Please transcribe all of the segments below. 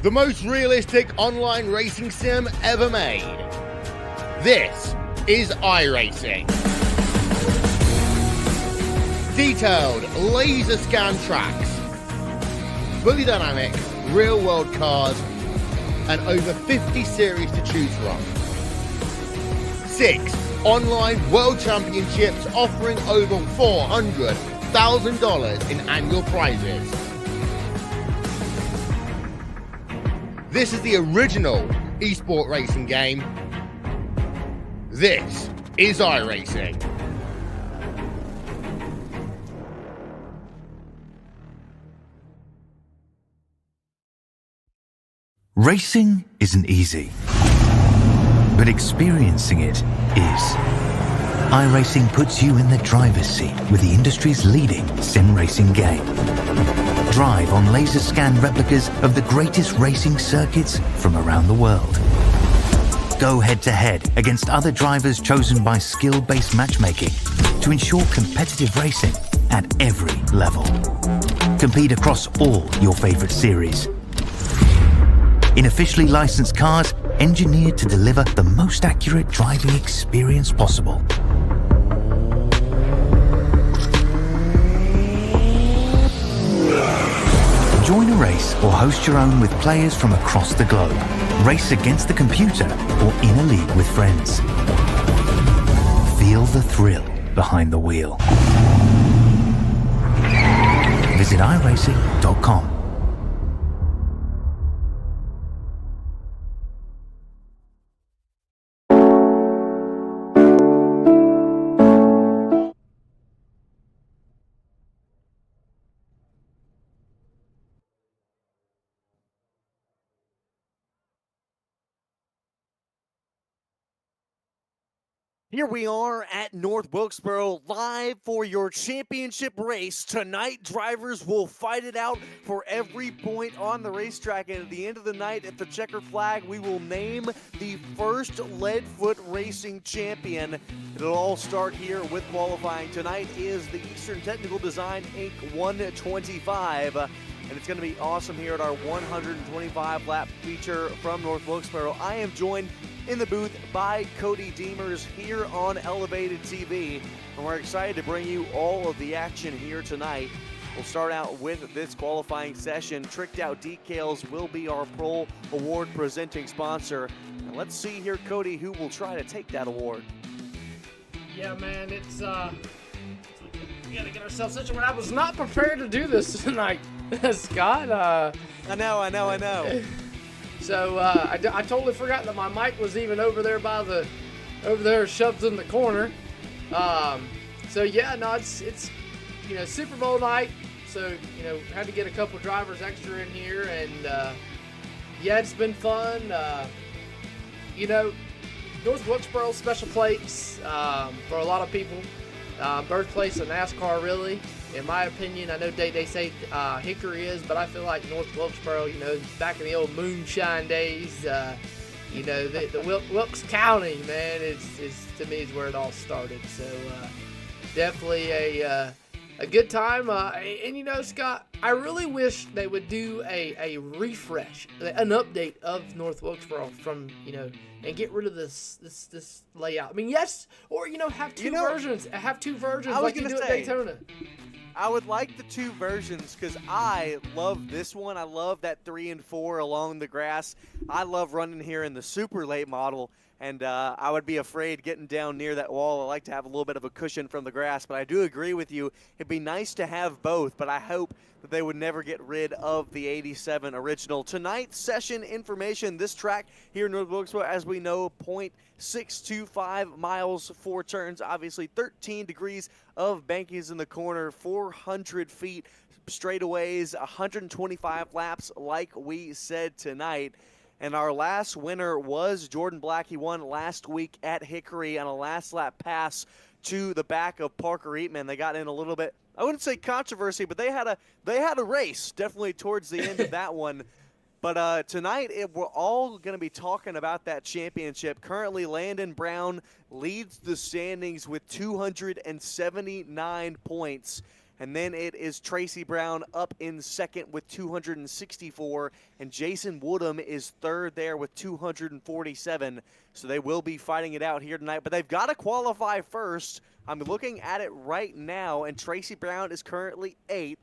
the most realistic online racing sim ever made. This is Iracing. Detailed laser scan tracks, fully dynamic, real world cars, and over 50 series to choose from. 6 online world championships offering over $400,000 in annual prizes. This is the original esport racing game. This is Iracing. Racing isn't easy, but experiencing it is. iRacing puts you in the driver's seat with the industry's leading sim racing game. Drive on laser scan replicas of the greatest racing circuits from around the world. Go head to head against other drivers chosen by skill-based matchmaking to ensure competitive racing at every level. Compete across all your favorite series. In officially licensed cars, engineered to deliver the most accurate driving experience possible. Join a race or host your own with players from across the globe. Race against the computer or in a league with friends. Feel the thrill behind the wheel. Visit iracing.com. Here we are at North Wilkesboro, live for your championship race. Tonight, drivers will fight it out for every point on the racetrack. And at the end of the night, at the checkered flag, we will name the first Leadfoot Racing champion. It'll all start here with qualifying. Tonight is the Eastern Technical Design Inc. 125. And it's going to be awesome here at our 125-lap feature from North Wilkesboro. I am joined in the booth by Cody Deemers here on Elevated TV, and we're excited to bring you all of the action here tonight. We'll start out with this qualifying session. Tricked Out Decals will be our Pro Award presenting sponsor. And let's see here, Cody, who will try to take that award. Yeah, man, we gotta get ourselves situated. I was not prepared to do this tonight, Scott. I know. So I totally forgot that my mic was even over there shoved in the corner. So yeah, no, it's Super Bowl night. So had to get a couple drivers extra in here, and yeah, it's been fun. North Wilkesboro special place for a lot of people. Birthplace of NASCAR, really. In my opinion, I know they say Hickory is, but I feel like North Wilkesboro, back in the old moonshine days, the Wilkes County, man, to me is where it all started. So definitely a good time. And Scott, I really wish they would do a refresh, an update of North Wilkesboro from and get rid of this layout. I mean, yes, or have two versions. Have two versions like you do at Daytona. I would like the two versions because I love this one. I love that 3 and 4 along the grass. I love running here in the super late model, and I would be afraid getting down near that wall. I like to have a little bit of a cushion from the grass, but I do agree with you. It'd be nice to have both, but I hope that they would never get rid of the 87 original. Tonight's session information, this track here in North Wilkesboro, as we know, 0.625 miles, 4 turns, obviously 13 degrees of bankings in the corner, 400 feet straightaways, 125 laps like we said tonight. And our last winner was Jordan Black. He won last week at Hickory on a last lap pass to the back of Parker Eatman. They got in a little bit, I wouldn't say controversy, but they had a race definitely towards the end of that one. But tonight, we're all going to be talking about that championship. Currently, Landon Brown leads the standings with 279 points. And then it is Tracy Brown up in second with 264, and Jason Woodham is third there with 247. So they will be fighting it out here tonight, but they've got to qualify first. I'm looking at it right now, and Tracy Brown is currently 8th.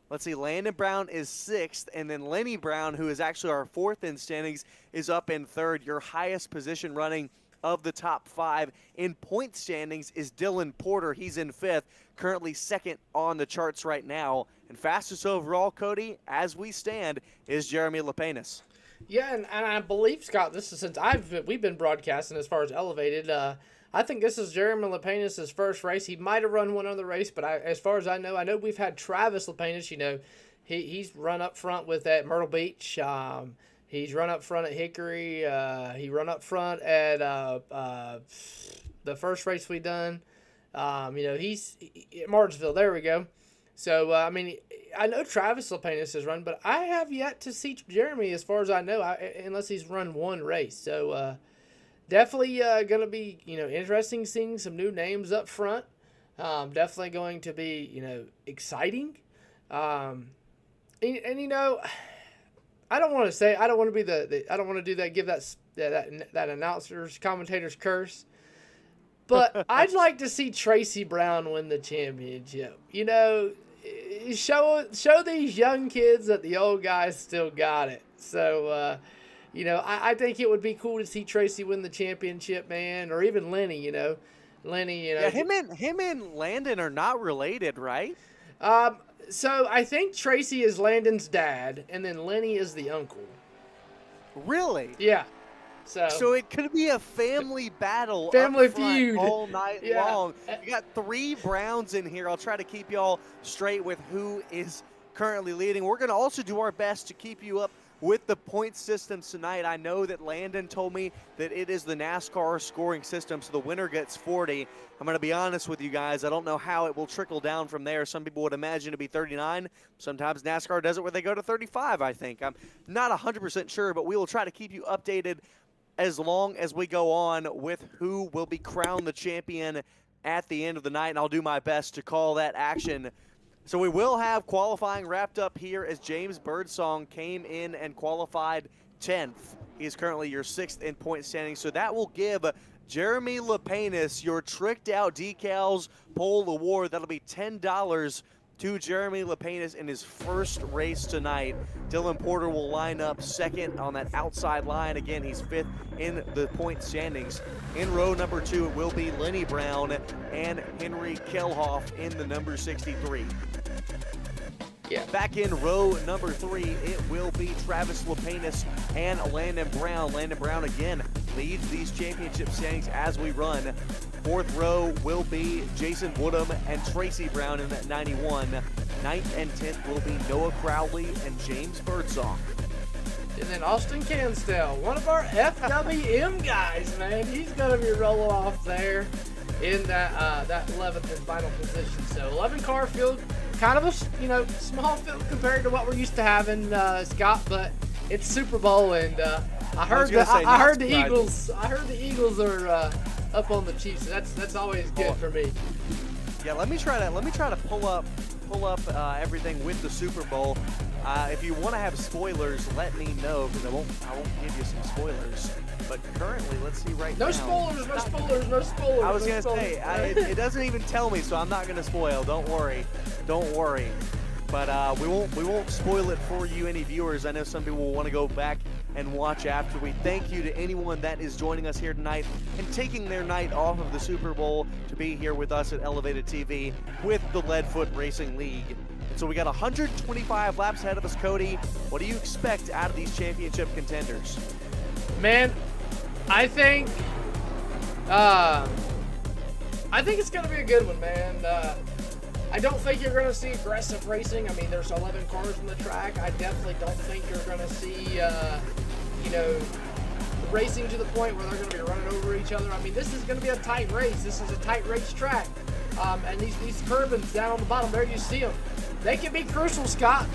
Let's see, Landon Brown is 6th, and then Lenny Brown, who is actually our 4th in standings, is up in 3rd. Your highest position running of the top 5 in point standings is Dylan Porter. He's in 5th, currently 2nd on the charts right now. And fastest overall, Cody, as we stand, is Jeremy Lepenis. Yeah, and I believe, Scott, this is since we've been broadcasting as far as Elevated. I think this is Jeremy Lepenis' first race. He might have run one other race, but as far as I know we've had Travis Lepenis. You know, he's run up front with at Myrtle Beach. He's run up front at Hickory. He run up front at the first race we done. You know, he's at Martinsville. There we go. So, I mean, I know Travis Lepenis has run, but I have yet to see Jeremy, as far as I know, unless he's run one race. So, definitely going to be, you know, interesting seeing some new names up front. Definitely going to be, you know, exciting. And you know, I don't want to be I don't want to do that, give that announcer's, commentator's curse. But I'd like to see Tracy Brown win the championship. You know, show these young kids that the old guys still got it. So, you know, I think it would be cool to see Tracy win the championship, man, or even Lenny. You know, Yeah, him and Landon are not related, right? So I think Tracy is Landon's dad, and then Lenny is the uncle. Really? Yeah. So it could be a family battle, family feud all night long. We got 3 Browns in here. I'll try to keep y'all straight with who is currently leading. We're going to also do our best to keep you up with the point systems tonight. I know that Landon told me that it is the NASCAR scoring system, so the winner gets 40. I'm going to be honest with you guys. I don't know how it will trickle down from there. Some people would imagine it to be 39. Sometimes NASCAR does it where they go to 35, I think. I'm not 100% sure, but we will try to keep you updated as long as we go on with who will be crowned the champion at the end of the night, and I'll do my best to call that action. So we will have qualifying wrapped up here as James Birdsong came in and qualified 10th. He is currently your 6th in point standing, so that will give Jeremy Lepenis your tricked out decals pole award. That'll be $10 to Jeremy Lepenis in his first race tonight. Dylan Porter will line up 2nd on that outside line. Again, he's 5th in the point standings. In row number 2, it will be Lenny Brown and Henry Kelhoff in the number 63. Yeah. Back in row number 3, it will be Travis Lepenis and Landon Brown. Landon Brown again leads these championship standings as we run. 4th row will be Jason Woodham and Tracy Brown in that 91. 9th and 10th will be Noah Crowley and James Birdsong. And then Austin Cansdale, one of our FWM guys, man. He's going to be rolling off there in that 11th and final position. So 11 car field, kind of a, you know, small field compared to what we're used to having, Scott, but it's Super Bowl, and I heard the Eagles are up on the Chiefs. So that's always good for me. Yeah, let me try to pull up everything with the Super Bowl. If you want to have spoilers, let me know, because I won't give you some spoilers. But currently, let's see right now. No spoilers. I was gonna say it doesn't even tell me, so I'm not gonna spoil. Don't worry. But we won't spoil it for you, any viewers. I know some people will want to go back and watch after. We thank you to anyone that is joining us here tonight and taking their night off of the Super Bowl to be here with us at Elevated TV with the Leadfoot Racing League. And so we got 125 laps ahead of us, Cody. What do you expect out of these championship contenders? Man, I think it's going to be a good one, man. I don't think you're going to see aggressive racing. I mean, there's 11 cars on the track. I definitely don't think you're going to see, racing to the point where they're going to be running over each other. I mean, this is going to be a tight race. This is a tight race track. And these curbings down on the bottom, there you see them. They can be crucial, Scott.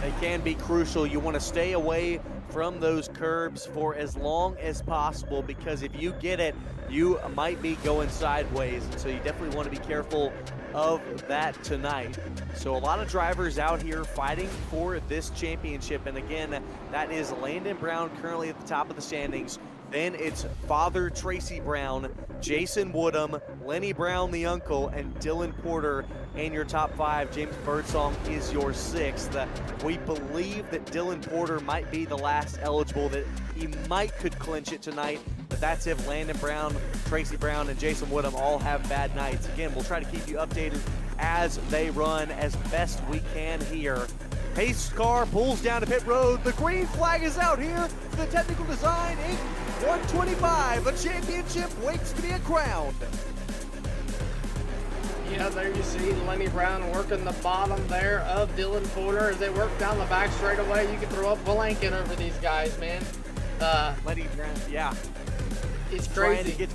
They can be crucial. You want to stay away from those curbs for as long as possible, because if you get it, you might be going sideways. And so you definitely want to be careful of that tonight. So a lot of drivers out here fighting for this championship. And again, that is Landon Brown currently at the top of the standings. Then it's Father Tracy Brown, Jason Woodham, Lenny Brown the uncle, and Dylan Porter in your top 5. James Birdsong is your 6th. We believe that Dylan Porter might be the last eligible, that he could clinch it tonight, but that's if Landon Brown, Tracy Brown, and Jason Woodham all have bad nights. Again, we'll try to keep you updated as they run as best we can here. Pace car pulls down to pit road. The green flag is out here for the Technical Design Inc. 125. The championship waits to be crowned. Yeah, there you see Lenny Brown working the bottom there of Dylan Porter as they work down the back straightaway. You can throw a blanket over these guys, man. Lenny Brown, yeah. It's crazy.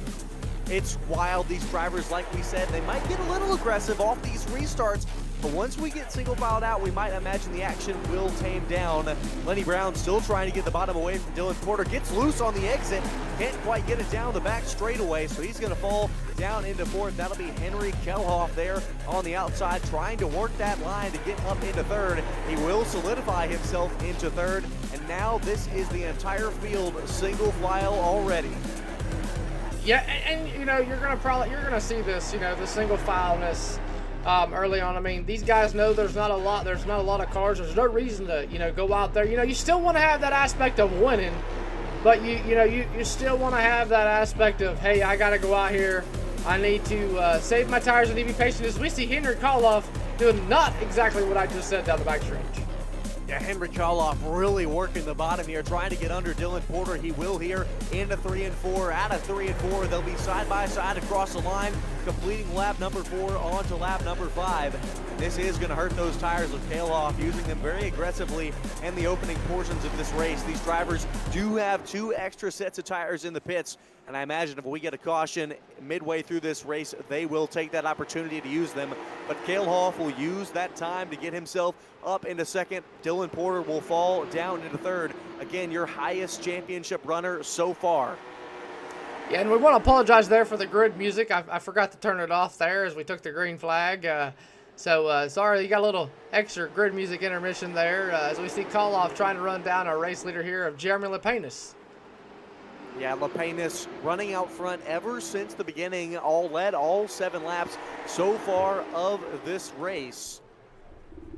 It's wild. These drivers, like we said, they might get a little aggressive off these restarts, but once we get single filed out, we might imagine the action will tame down. Lenny Brown still trying to get the bottom away from Dylan Porter. Gets loose on the exit. Can't quite get it down the back straightaway, so he's going to fall down into 4th. That'll be Henry Kelhoff there on the outside, trying to work that line to get up into 3rd. He will solidify himself into 3rd, and now this is the entire field single file already. Yeah, and you know, you're gonna see this, you know, the single fileness early on. I mean, these guys know there's not a lot of cars. There's no reason to, you know, go out there. You know, you still want to have that aspect of winning, but you still want to have that aspect of, hey, I got to go out here. I need to save my tires and need to be patient. As we see Henry Koloff doing not exactly what I just said down the backstretch. Yeah, Henry Koloff really working the bottom here, trying to get under Dylan Porter. He will here into 3 and 4. Out of 3 and 4, they'll be side by side across the line, completing lap number 4 on to lap number 5. This is going to hurt those tires with Koloff using them very aggressively in the opening portions of this race. These drivers do have 2 extra sets of tires in the pits, and I imagine if we get a caution midway through this race, they will take that opportunity to use them. But Koloff will use that time to get himself up into 2nd. Dylan Porter will fall down into 3rd. Again, your highest championship runner so far. Yeah, and we want to apologize there for the grid music. I forgot to turn it off there as we took the green flag. So sorry, you got a little extra grid music intermission there as we see Koloff trying to run down our race leader here of Jeremy Lepanis. Yeah, Lepanis running out front ever since the beginning, led all 7 laps so far of this race.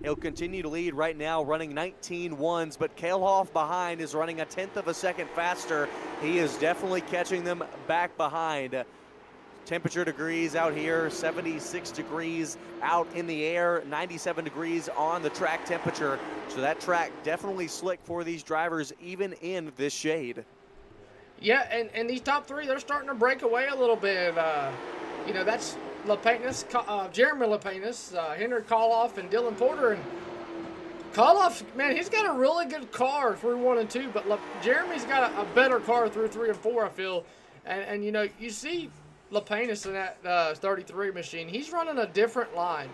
He'll continue to lead right now, running 19.1s, but Koloff behind is running 1/10 of a second faster. He is definitely catching them back behind. Temperature degrees out here, 76 degrees out in the air, 97 degrees on the track temperature. So that track definitely slick for these drivers, even in this shade. Yeah, and these top 3, they're starting to break away a little bit. You know, that's Lepanis, Jeremy Lepanis, Henry Koloff, and Dylan Porter. And Koloff, man, he's got a really good car through 1 and 2, but Jeremy's got a better car through 3 and 4, I feel. And you know, you see Lepanis in that 33 machine. He's running a different line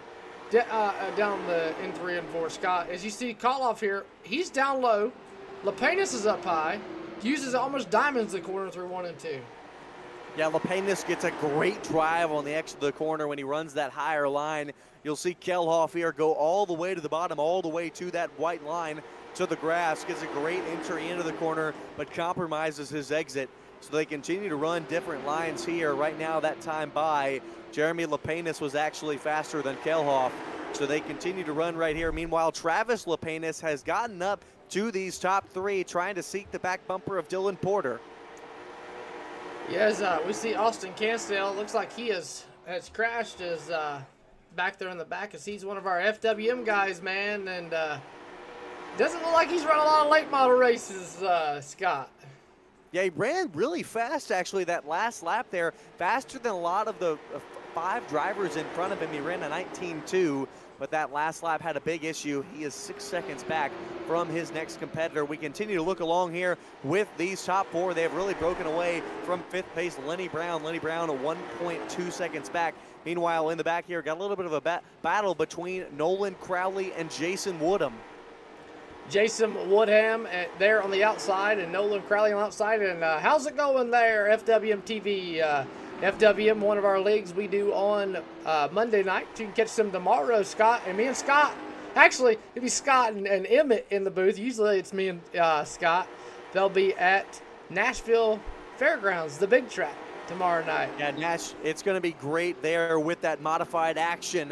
down in 3 and 4. Scott, as you see Koloff here, he's down low. Lepanis is up high. Uses almost diamonds the corner through 1 and 2. Yeah, Lepanis gets a great drive on the exit of the corner when he runs that higher line. You'll see Kelhoff here go all the way to the bottom, all the way to that white line to the grass. Gets a great entry into the corner, but compromises his exit. So they continue to run different lines here. Right now, that time by Jeremy Lepanis was actually faster than Kelhoff. So they continue to run right here. Meanwhile, Travis Lepanis has gotten up to these top 3, trying to seek the back bumper of Dylan Porter. Yes, we see Austin Cansdale. Looks like he has crashed his back there in the back, as he's one of our FWM guys, man, and doesn't look like he's run a lot of late model races, Scott. Yeah, he ran really fast, actually, that last lap there, faster than a lot of the 5 drivers in front of him. He ran a 19.2. But that last lap had a big issue. He is 6 seconds back from his next competitor. We continue to look along here with these top 4. They have really broken away from 5th place Lenny Brown. Lenny Brown 1.2 seconds back. Meanwhile, in the back here, got a little bit of a battle between Nolan Crowley and Jason Woodham. Jason Woodham there on the outside and Nolan Crowley on the outside. And how's it going there, FWM TV? FWM, one of our leagues we do on Monday night. You can catch them tomorrow, Scott. And me and Scott, actually, it'll be Scott and Emmett in the booth. Usually it's me and Scott. They'll be at Nashville Fairgrounds, the big track, tomorrow night. Yeah, Nash, it's going to be great there with that modified action.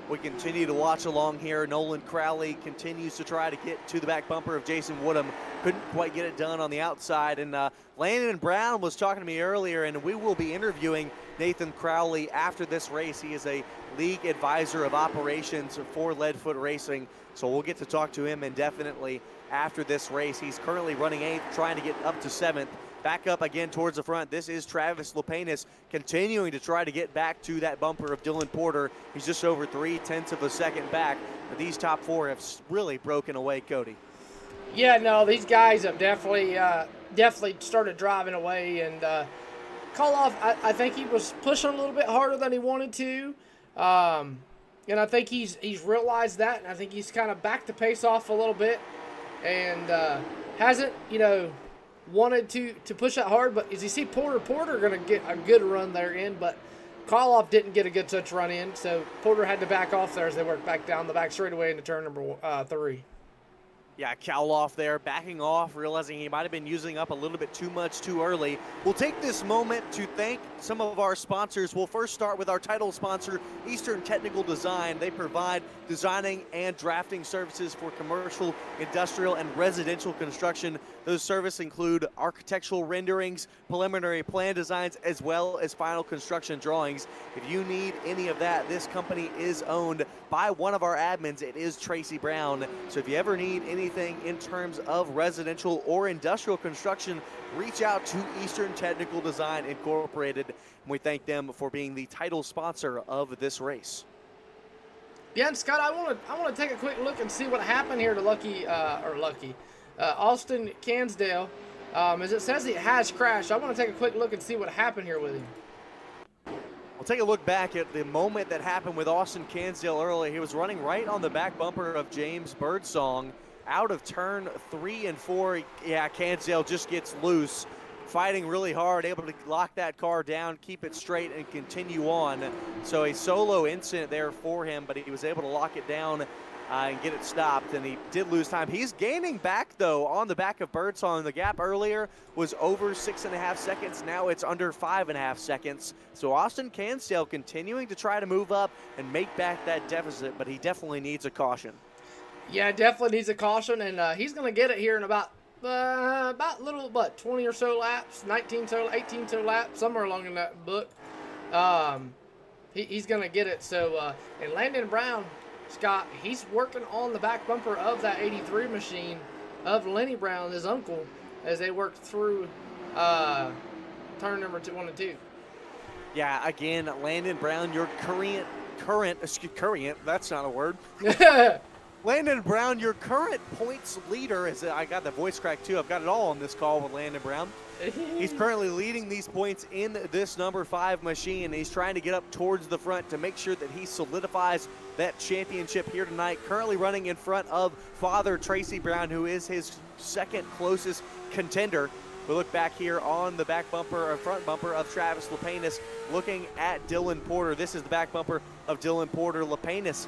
We continue to watch along here. Nolan Crowley continues to try to get to the back bumper of Jason Woodham. Couldn't quite get it done on the outside. And Landon Brown was talking to me earlier, and we will be interviewing Nathan Crowley after this race. He is a league advisor of operations for Leadfoot Racing, so we'll get to talk to him indefinitely after this race. He's currently running 8th, trying to get up to 7th. Back up again towards the front. This is Travis Lepanis continuing to try to get back to that bumper of Dylan Porter. He's just over 0.3 of a second back. But these top 4 have really broken away, Cody. Yeah, no, these guys have definitely started driving away. And Koloff, I think he was pushing a little bit harder than he wanted to. And I think he's realized that. And I think he's kind of backed the pace off a little bit. And hasn't, wanted to push that hard, but as you see Porter going to get a good run there in, but Koloff didn't get a good touch run in, so Porter had to back off there as they worked back down the back straightaway into turn number 3. Yeah, Koloff there backing off, realizing he might have been using up a little bit too much too early. We'll take this moment to thank some of our sponsors. We'll first start with our title sponsor, Eastern Technical Design. They provide designing and drafting services for commercial, industrial, and residential construction. Those services include architectural renderings, preliminary plan designs, as well as final construction drawings. If you need any of that, this company is owned by one of our admins. It is Tracy Brown. So if you ever need anything in terms of residential or industrial construction, reach out to Eastern Technical Design Incorporated. And we thank them for being the title sponsor of this race. Yeah, and Scott, I want to take a quick look and see what happened here to Austin Cansdale. As it says he has crashed, I want to take a quick look and see what happened here with him. We'll take a look back at the moment that happened with Austin Cansdale earlier. He was running right on the back bumper of James Birdsong out of turn 3 and 4. Yeah, Cansdale just gets loose, fighting really hard, able to lock that car down, keep it straight, and continue on. So a solo incident there for him, but he was able to lock it down and get it stopped, and he did lose time. He's gaining back, though, on the back of Birdsong. The gap earlier was over 6.5 seconds. Now it's under 5.5 seconds. So Austin Cansdale continuing to try to move up and make back that deficit, but he definitely needs a caution. Yeah, definitely needs a caution, and he's going to get it here in about 20 or so laps, 18 so laps, somewhere along in that book. He's going to get it. So, and Landon Brown, Scott, he's working on the back bumper of that 83 machine of Lenny Brown, his uncle, as they work through turn number 1 and 2. Yeah, again, Landon Brown, your current, that's not a word. Landon Brown, your current points leader, I got the voice crack too. I've got it all on this call with Landon Brown. He's currently leading these points in this number 5 machine. He's trying to get up towards the front to make sure that he solidifies that championship here tonight. Currently running in front of Father Tracy Brown, who is his second closest contender. We look back here on the back bumper or front bumper of Travis Lepanis, looking at Dylan Porter. This is the back bumper of Dylan Porter. Lepanis,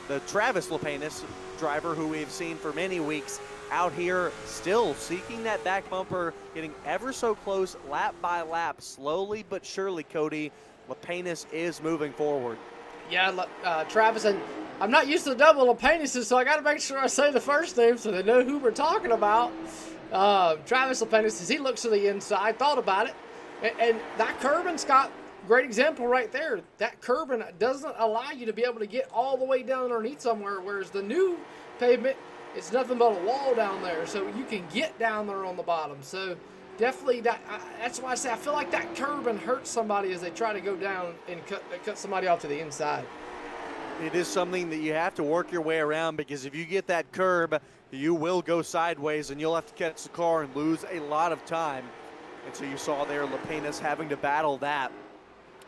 the Travis Lepanis driver who we've seen for many weeks, out here still seeking that back bumper, getting ever so close lap by lap, slowly but surely, Cody. Lepanis is moving forward. Yeah, Travis, and I'm not used to double Lepanises, so I got to make sure I say the first name so they know who we're talking about. Travis Lepanis, as he looks to the inside, thought about it, and that curbing, Scott, great example right there. That curbing doesn't allow you to be able to get all the way down underneath somewhere, whereas the new pavement, it's nothing but a wall down there, so you can get down there on the bottom. So definitely, that's why I say I feel like that curbing hurts somebody as they try to go down and cut somebody off to the inside. It is something that you have to work your way around, because if you get that curb, you will go sideways and you'll have to catch the car and lose a lot of time. And so you saw there Lepanis having to battle that,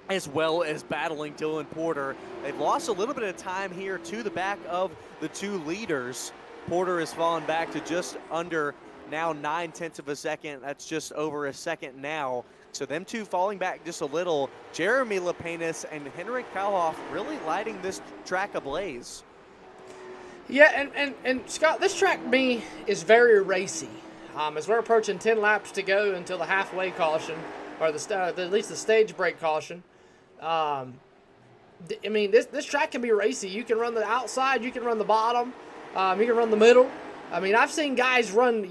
as well as battling Dylan Porter. They've lost a little bit of time here to the back of the 2 leaders. Porter has fallen back to just under now 9/10 of a second. That's just over a second now. So them two falling back just a little. Jeremy Lapenas and Henrik Kalhoff really lighting this track ablaze. Yeah, and Scott, this track to me is very racy. As we're approaching 10 laps to go until the halfway caution, or at least the stage break caution. I mean, this track can be racy. You can run the outside, you can run the bottom, you can run the middle. I mean, I've seen guys run,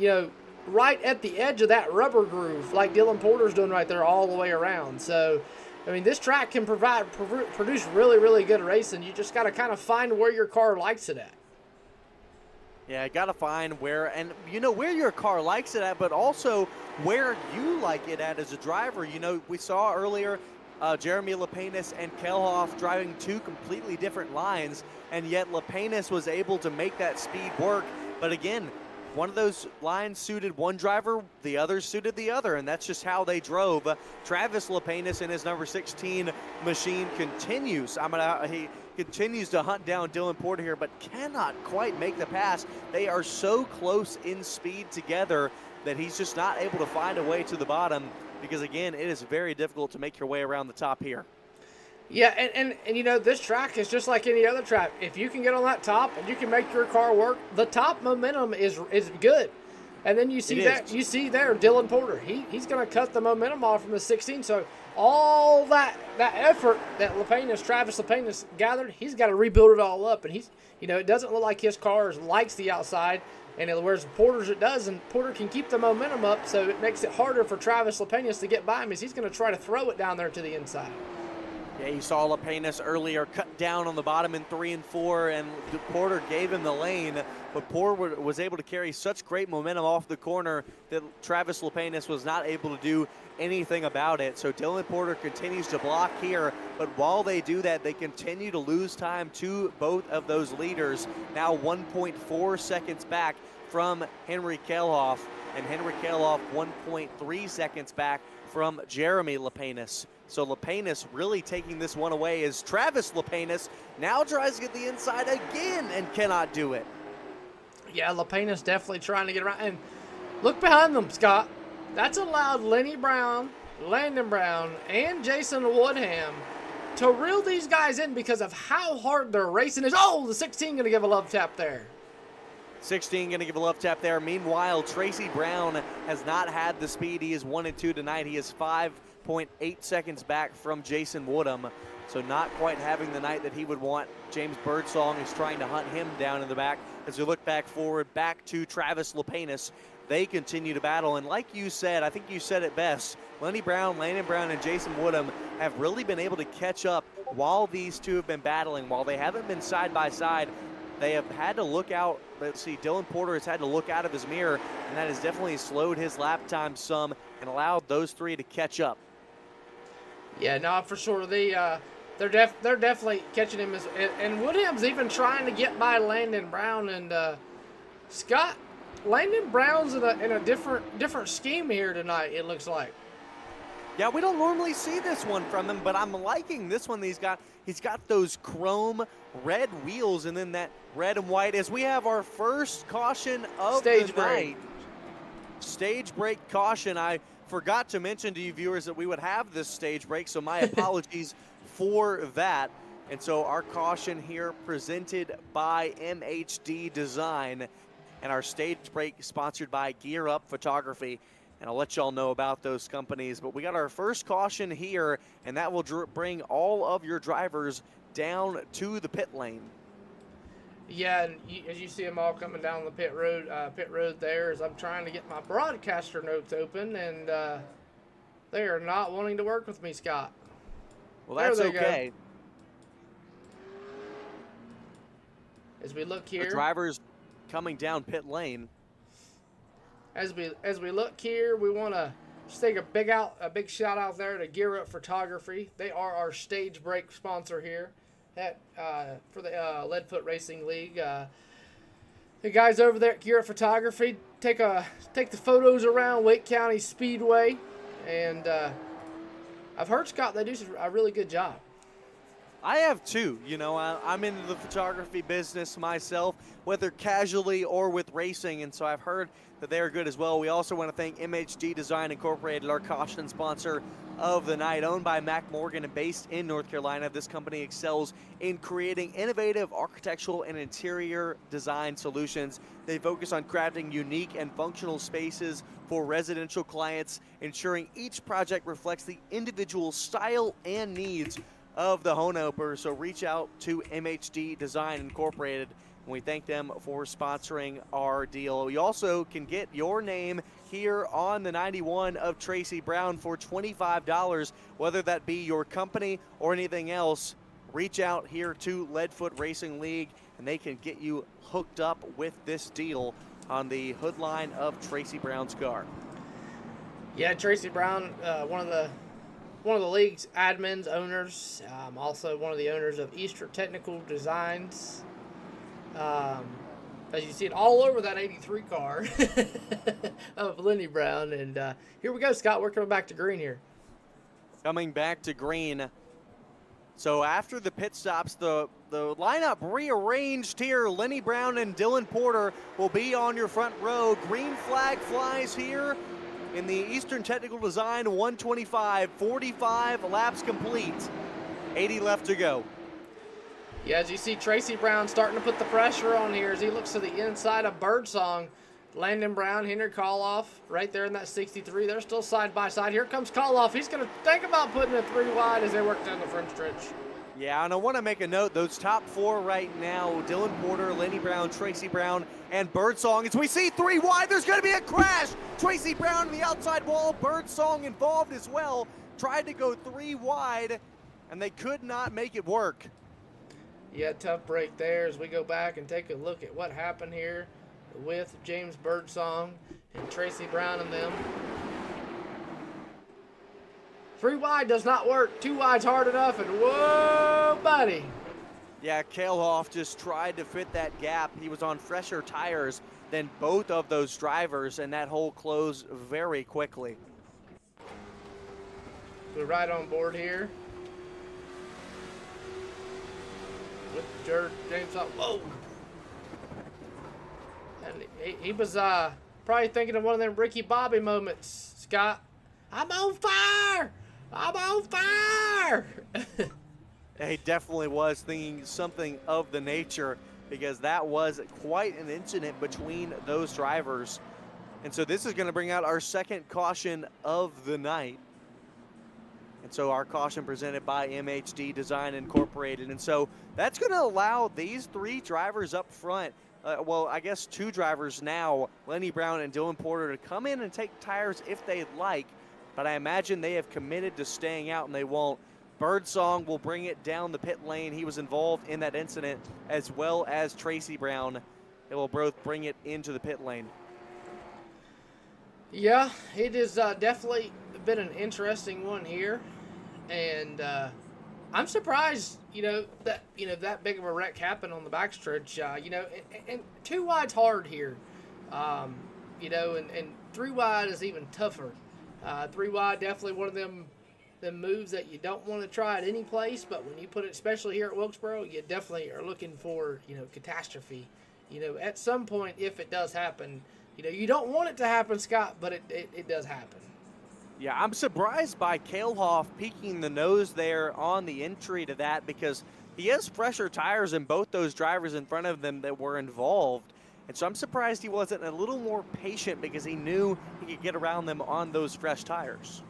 right at the edge of that rubber groove, like Dylan Porter's doing right there all the way around. So, I mean, this track can produce really, really good racing. You just got to kind of find where your car likes it at. Yeah, got to find where your car likes it at, but also where you like it at as a driver. We saw earlier Jeremy Lapenas and Kalhoff driving two completely different lines, and yet Lapenas was able to make that speed work. But again, one of those lines suited one driver, the other suited the other, and that's just how they drove. Travis Lapenas in his number 16 machine continues. He continues to hunt down Dylan Porter here, but cannot quite make the pass. They are so close in speed together that he's just not able to find a way to the bottom, because again, it is very difficult to make your way around the top here. Yeah, and this track is just like any other track. If you can get on that top and you can make your car work, the top momentum is good. And then you see there Dylan Porter. He's going to cut the momentum off from the 16. So all that effort that Travis Lapenas gathered, he's got to rebuild it all up. And it doesn't look like his car likes the outside, and whereas Porter's it does, and Porter can keep the momentum up, so it makes it harder for Travis Lapenas to get by him as he's going to try to throw it down there to the inside. Yeah, you saw Lapenas earlier cut down on the bottom in 3 and 4, and Porter gave him the lane, but Porter was able to carry such great momentum off the corner that Travis Lapenas was not able to do anything about it. So Dylan Porter continues to block here, but while they do that, they continue to lose time to both of those leaders. Now 1.4 seconds back from Henry Kalhoff, and Henry Kalhoff 1.3 seconds back from Jeremy Lapenas. So Lapenas really taking this one away as Travis Lapenas now tries to get the inside again and cannot do it. Yeah, Lapenas definitely trying to get around. And look behind them, Scott. That's allowed Lenny Brown, Landon Brown, and Jason Woodham to reel these guys in because of how hard their racing is. Oh, the 16 going to give a love tap there. 16 going to give a love tap there. Meanwhile, Tracy Brown has not had the speed. He is 1 and 2 tonight. He is 5.8 seconds back from Jason Woodham. So not quite having the night that he would want. James Birdsong is trying to hunt him down in the back. As we look back forward, back to Travis Lapenas. They continue to battle, and like you said, I think you said it best, Lenny Brown, Landon Brown, and Jason Woodham have really been able to catch up while these two have been battling. While they haven't been side by side, they have had to look out. Let's see, Dylan Porter has had to look out of his mirror, and that has definitely slowed his lap time some and allowed those three to catch up. Yeah, no, for sure. They're definitely catching him, and Woodham's even trying to get by Landon Brown and Scott. Landon Brown's in a different scheme here tonight, it looks like. Yeah, we don't normally see this one from him, but I'm liking this one. He's got those chrome red wheels and then that red and white as we have our first caution of the night. Stage break caution. I forgot to mention to you viewers that we would have this stage break, so my apologies for that. And so our caution here presented by MHD Design, and our stage break sponsored by Gear Up Photography. And I'll let y'all know about those companies. But we got our first caution here, and that will bring all of your drivers down to the pit lane. Yeah, and as you see them all coming down the pit road there, as I'm trying to get my broadcaster notes open, and they are not wanting to work with me, Scott. Well, that's okay. As we look here, the drivers coming down pit lane. As we look here, we want to just take a big shout out there to Gear Up Photography. They are our stage break sponsor here for the Leadfoot Racing League. The guys over there at Gear Up Photography take the photos around Wake County Speedway, and I've heard, Scott, they do a really good job. I have two. You know, I'm into the photography business myself, whether casually or with racing, and so I've heard that they are good as well. We also want to thank MHD Design Incorporated, our caution sponsor of the night, owned by Mac Morgan and based in North Carolina. This company excels in creating innovative architectural and interior design solutions. They focus on crafting unique and functional spaces for residential clients, ensuring each project reflects the individual style and needs of the home owner. So reach out to MHD Design Incorporated, and we thank them for sponsoring our deal. You also can get your name here on the 91 of Tracy Brown for $25, whether that be your company or anything else. Reach out here to Leadfoot Racing League, and they can get you hooked up with this deal on the hood line of Tracy Brown's car. Yeah, Tracy Brown, one of the league's admins, owners, also one of the owners of Easter Technical Designs. As you see it all over that 83 car of Lenny Brown. And here we go, Scott. We're coming back to green here. Coming back to green. So after the pit stops, the lineup rearranged here. Lenny Brown and Dylan Porter will be on your front row. Green flag flies here in the Eastern Technical Design 125, 45 laps complete, 80 left to go. Yeah, as you see Tracy Brown starting to put the pressure on here as he looks to the inside of Birdsong. Landon Brown, Henry Koloff, right there in that 63. They're still side by side. Here comes Koloff. He's going to think about putting it 3 wide as they work down the front stretch. Yeah, and I want to make a note, those top 4 right now, Dylan Porter, Lenny Brown, Tracy Brown, and Birdsong. As we see 3 wide, there's going to be a crash. Tracy Brown on the outside wall, Birdsong involved as well. Tried to go 3 wide, and they could not make it work. Yeah, tough break there as we go back and take a look at what happened here with James Birdsong and Tracy Brown and them. 3 wide does not work. 2 wide's hard enough, and whoa, buddy. Yeah, Kaloff just tried to fit that gap. He was on fresher tires than both of those drivers, and that hole closed very quickly. We're right on board here with James. Whoa. And he was probably thinking of one of them Ricky Bobby moments, Scott. I'm on fire! I'm on fire! He definitely was thinking something of the nature, because that was quite an incident between those drivers. And so this is going to bring out our second caution of the night. And so our caution presented by MHD Design Incorporated. And so that's going to allow these 3 drivers up front, well, I guess 2 drivers now, Lenny Brown and Dylan Porter, to come in and take tires if they'd like. But I imagine they have committed to staying out, and they won't. Birdsong will bring it down the pit lane. He was involved in that incident, as well as Tracy Brown. They will both bring it into the pit lane. Yeah, it has definitely been an interesting one here. And I'm surprised, that big of a wreck happened on the backstretch. And 2 wide's hard here. And 3 wide is even tougher. 3 wide, definitely one of them moves that you don't want to try at any place, but when you put it, especially here at Wilkesboro, you definitely are looking for, catastrophe. At some point, if it does happen, you don't want it to happen, Scott, but it does happen. Yeah, I'm surprised by Kalehoff peeking the nose there on the entry to that, because he has fresher tires than both those drivers in front of them that were involved. And so I'm surprised he wasn't a little more patient, because he knew he could get around them on those fresh tires.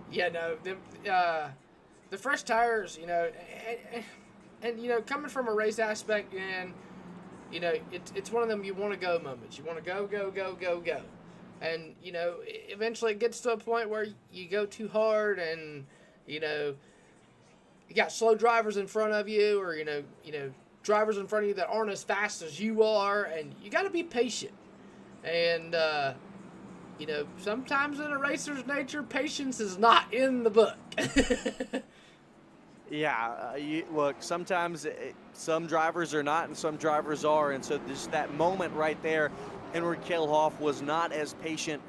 Yeah, no, the fresh tires, and coming from a race aspect, and it's one of them you want to go moments. You want to go, go, go, go, go. And, eventually it gets to a point where you go too hard, and, you got slow drivers in front of you, or, drivers in front of you that aren't as fast as you are, and you got to be patient. And, sometimes in a racer's nature, patience is not in the book. Yeah, look, sometimes some drivers are not and some drivers are, and so just that moment right there, Henry Kalehoff was not as patient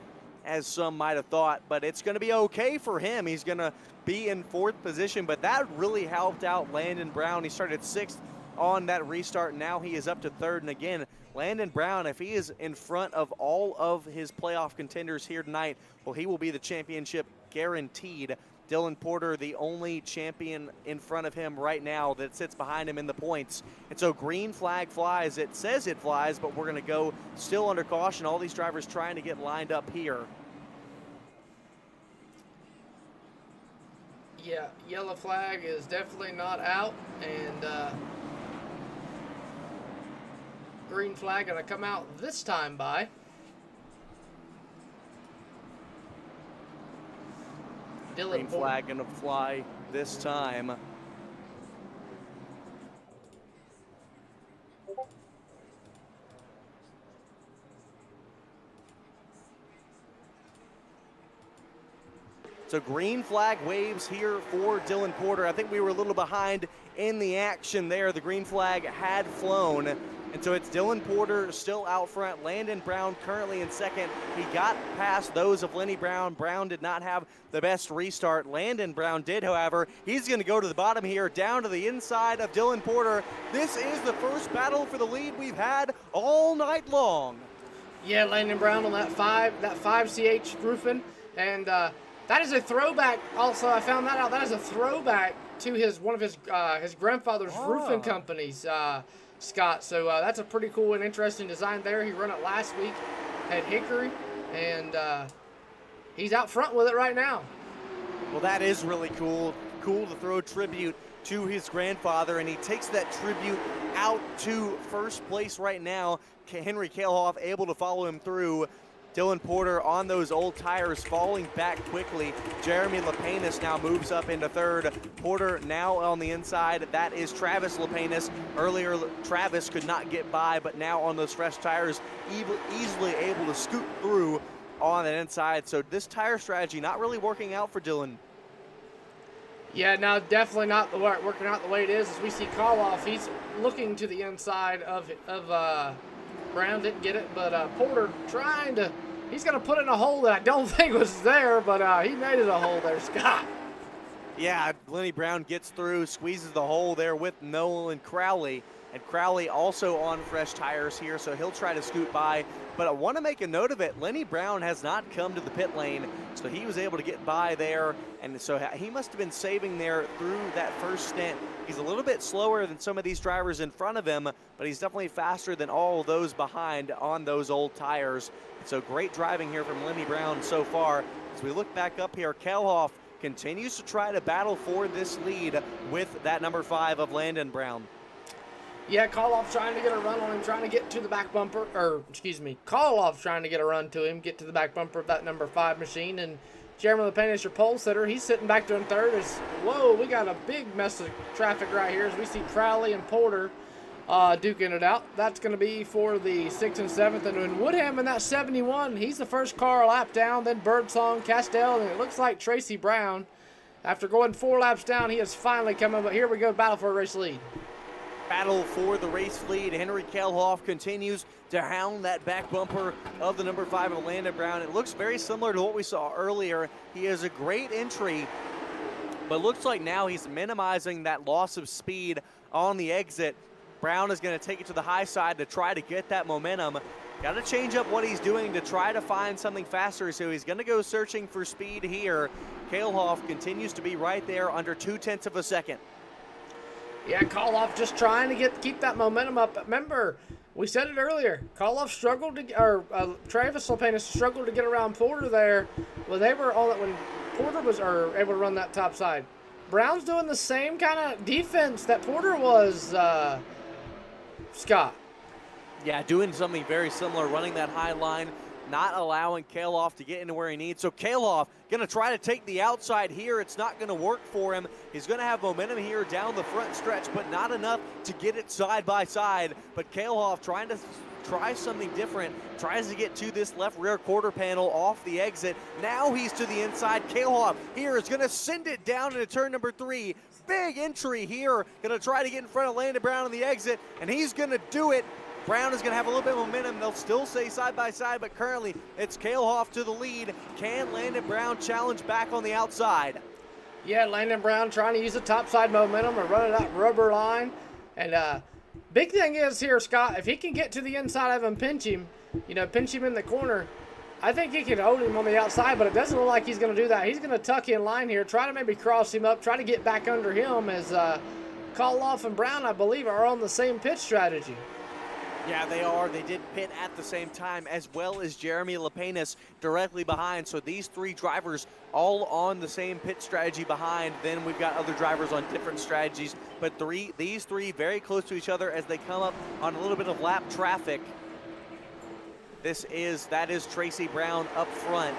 as some might have thought, but it's going to be okay for him. He's going to be in 4th position, but that really helped out Landon Brown. He started 6th on that restart, and now he is up to 3rd. And again, Landon Brown, if he is in front of all of his playoff contenders here tonight, well, he will be the championship guaranteed. Dylan Porter, the only champion in front of him right now that sits behind him in the points. And so green flag flies. It says it flies, but we're going to go still under caution. All these drivers trying to get lined up here. Yeah, yellow flag is definitely not out, and green flag going to come out this time by Dylan Green Porter. flag going to fly this time. So green flag waves here for Dylan Porter. I think we were a little behind in the action there. The green flag had flown. And so it's Dylan Porter still out front. Landon Brown currently in 2nd. He got past those of Lenny Brown. Brown did not have the best restart. Landon Brown did, however. He's going to go to the bottom here, down to the inside of Dylan Porter. This is the first battle for the lead we've had all night long. Yeah, Landon Brown on that 5 CH roofing, and that is a throwback. Also, I found that out. That is a throwback to one of his grandfather's roofing companies, Scott. So that's a pretty cool and interesting design there. He ran it last week at Hickory, and he's out front with it right now. Well, that is really cool. Cool to throw tribute to his grandfather, and he takes that tribute out to first place right now. Henry Kalehoff able to follow him through. Dylan Porter on those old tires, falling back quickly. Jeremy Lepanis now moves up into 3rd. Porter now on the inside. That is Travis Lepanis. Earlier, Travis could not get by, but now on those fresh tires, easily able to scoot through on that inside. So this tire strategy not really working out for Dylan. Yeah, no, definitely not working out the way it is. As we see Koloff, he's looking to the inside of Brown. Didn't get it, but Porter trying to. He's going to put it in a hole that I don't think was there, but he made it a hole there, Scott. Yeah, Lenny Brown gets through, squeezes the hole there with Nolan Crowley. And Crowley also on fresh tires here, so he'll try to scoot by. But I want to make a note of it. Lenny Brown has not come to the pit lane, so he was able to get by there. And so he must have been saving there through that first stint. He's a little bit slower than some of these drivers in front of him, but he's definitely faster than all of those behind on those old tires. So great driving here from Lenny Brown so far. As we look back up here, Kalehoff continues to try to battle for this lead with that number 5 of Landon Brown. Yeah, Koloff trying to get a run on him, trying to get to the back bumper, Koloff trying to get a run to him, get to the back bumper of that number 5 machine, and Jeremy Lepanis, your pole sitter, he's sitting back to in 3rd. Whoa, we got a big mess of traffic right here as we see Crowley and Porter duking it out. That's going to be for the 6th and 7th, and when Woodham in that 71, he's the first car a lap down, then Birdsong, Castell, and it looks like Tracy Brown. After going 4 laps down, he has finally come in, but here we go, battle for a race lead. Battle for the race lead. Henry Kalehoff continues to hound that back bumper of the number 5 of Landon Brown. It looks very similar to what we saw earlier. He has a great entry, but looks like now he's minimizing that loss of speed on the exit. Brown is going to take it to the high side to try to get that momentum. Got to change up what he's doing to try to find something faster, so he's going to go searching for speed here. Kalehoff continues to be right there under 0.2 of a second. Yeah, Koloff just trying to keep that momentum up. Remember, we said it earlier. Koloff struggled Travis Lepanis struggled to get around Porter there. Well, they were on it when Porter was able to run that top side. Brown's doing the same kind of defense that Porter was, Scott. Yeah, doing something very similar, running that high line, not allowing Kalehoff to get into where he needs. So Kalehoff going to try to take the outside here. It's not going to work for him. He's going to have momentum here down the front stretch, but not enough to get it side by side. But Kalehoff trying to try something different, tries to get to this left rear quarter panel off the exit. Now he's to the inside. Kalehoff here is going to send it down into turn number 3. Big entry here. Going to try to get in front of Landon Brown on the exit, and he's going to do it. Brown is going to have a little bit of momentum. They'll still stay side by side, but currently it's Kalehoff to the lead. Can Landon Brown challenge back on the outside? Yeah, Landon Brown trying to use the topside momentum and running that rubber line. And big thing is here, Scott, if he can get to the inside of him, pinch him in the corner, I think he can hold him on the outside, but it doesn't look like he's going to do that. He's going to tuck in line here, try to maybe cross him up, try to get back under him as Kalehoff and Brown, I believe, are on the same pit strategy. Yeah, they are. They did pit at the same time, as well as Jeremy Lepenis directly behind. So these three drivers all on the same pit strategy behind. Then we've got other drivers on different strategies. But these three very close to each other as they come up on a little bit of lap traffic. That is Tracy Brown up front.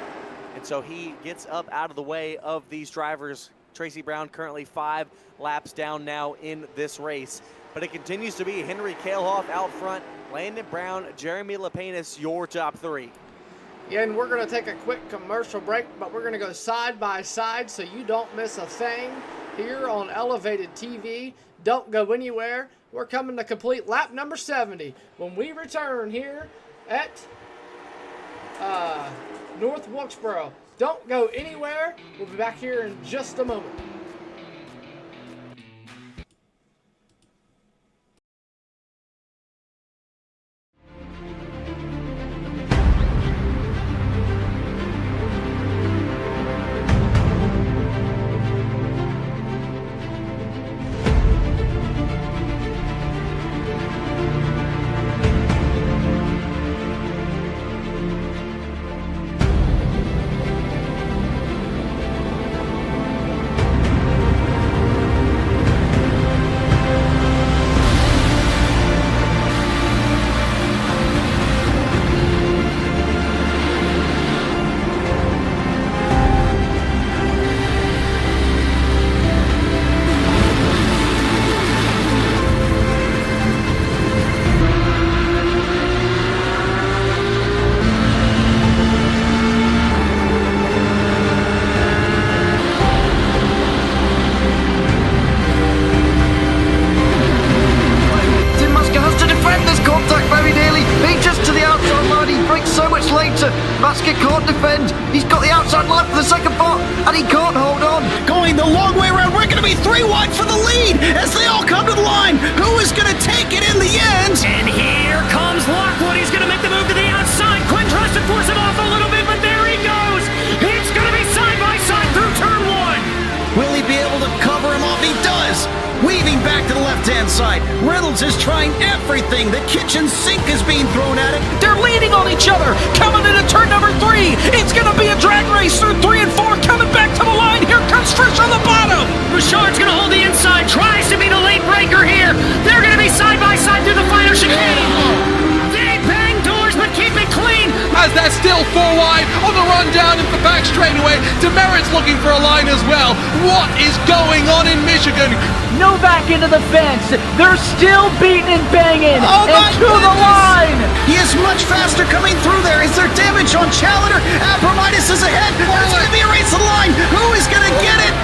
And so he gets up out of the way of these drivers. Tracy Brown currently 5 laps down now in this race. But it continues to be Henry Kalehoff out front, Landon Brown, Jeremy Lepenis, your top 3. Yeah, and we're going to take a quick commercial break, but we're going to go side by side so you don't miss a thing here on Elevated TV. Don't go anywhere. We're coming to complete lap number 70 when we return here at North Wilkesboro. Don't go anywhere. We'll be back here in just a moment. Basket can't defend. He's got the outside line for the second part, and he can't hold on. Going the long way around. We're going to be 3 wide for the lead as they all come to the line. Who is going to take it in the end? And here comes Lockwood. He's going to make the move to the outside. Quinn tries to force him off a little bit, but there he goes. It's going to be side by side through turn 1. Will he be able to cover him off? He does. Weaving back to the left-hand side. Reynolds is trying everything. The kitchen sink is being thrown at it. They're leaning on each other. Coming into turn number 3. It's going to be a drag race through 3 and 4. Coming back to the line. Here comes Frisch on the bottom. Bouchard's going to hold the inside. Tries to be the late breaker here. They're going to be side by side through the final chicane. They bang doors, but keep it clean. As they're still 4 wide on the run down into the back straightaway. Demerit's looking for a line as well. What is going on in Michigan? Novak into the fence. They're still beating and banging. Oh and to the line. He is much faster coming through there. Is there damage on Challenger? Apromitis is ahead. There's going to be a race to the line. Who is going to get it?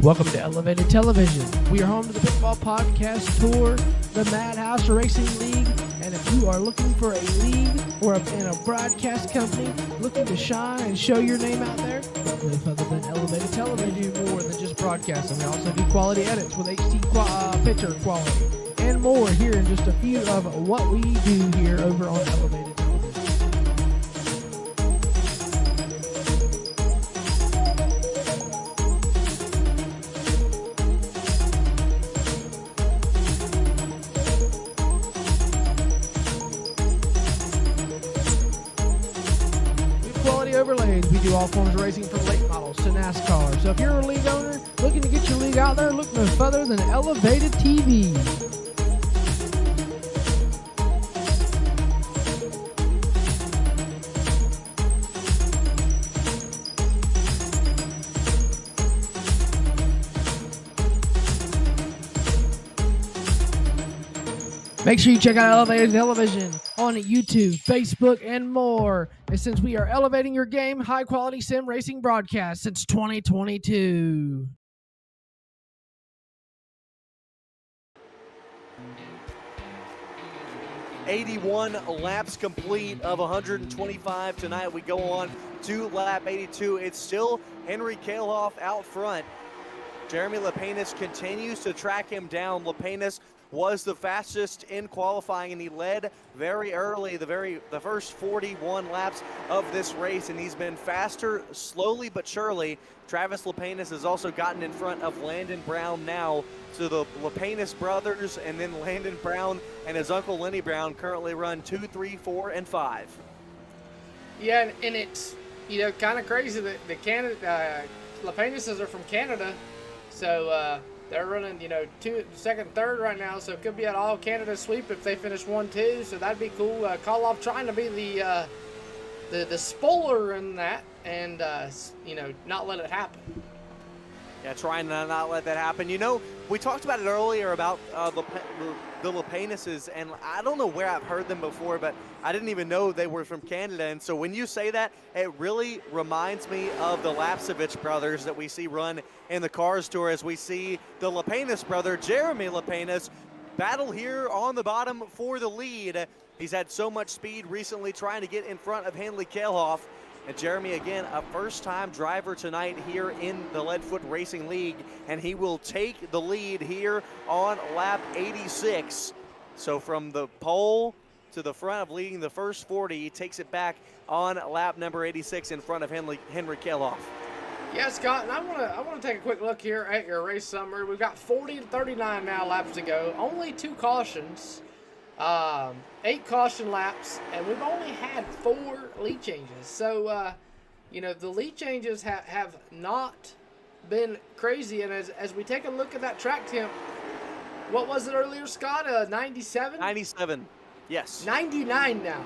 Welcome to Elevated Television. We are home to the Pitfall Podcast Tour, the Madhouse Racing League, and if you are looking for a league or in a broadcast company looking to shine and show your name out there, look no further than Elevated Television. We do more than just broadcasting. We also do quality edits with HD picture quality and more here in just a few of what we do here over on Elevated Television. Overlays. We do all forms of racing from late models to NASCAR. So if you're a league owner looking to get your league out there, look no further than Elevated TV. Make sure you check out Elevated Television on YouTube, Facebook, and more. And since we are elevating your game, high-quality sim racing broadcast since 2022. $81 laps complete of 125 tonight. We go on to lap 82. It's still Henry Kalehoff out front. Jeremy Lapenas continues to track him down. Lapenas was the fastest in qualifying, and he led very early, the first 41 laps of this race, and he's been faster slowly but surely. Travis Lapenas has also gotten in front of Landon Brown now. So the Lapenas brothers and then Landon Brown and his uncle Lenny Brown currently run 2, 3, 4, and 5. Yeah, and it's, kind of crazy that the Lapenases are from Canada, so they're running, second, third right now, so it could be an all-Canada sweep if they finish 1-2, so that'd be cool. Koloff trying to be the spoiler in that and, not let it happen. Yeah, trying to not let that happen. We talked about it earlier about the Lapenases, and I don't know where I've heard them before, but I didn't even know they were from Canada. And so when you say that, it really reminds me of the Lapsevich brothers that we see run in the Cars Tour, as we see the Lapenas brother, Jeremy Lapenas, battle here on the bottom for the lead. He's had so much speed recently trying to get in front of Henley Kalehoff. And Jeremy, again, a first-time driver tonight here in the Leadfoot Racing League, and he will take the lead here on lap 86. So from the pole to the front of leading the first 40, he takes it back on lap number 86 in front of Henry Kalehoff. Yeah, Scott, and I want to take a quick look here at your race summary. We've got 40 to 39 now laps to go. Only 2 cautions. 8 caution laps, and we've only had 4 lead changes. So, the lead changes have not been crazy. And as we take a look at that track temp, what was it earlier, Scott? 97? 97, yes. 99 now.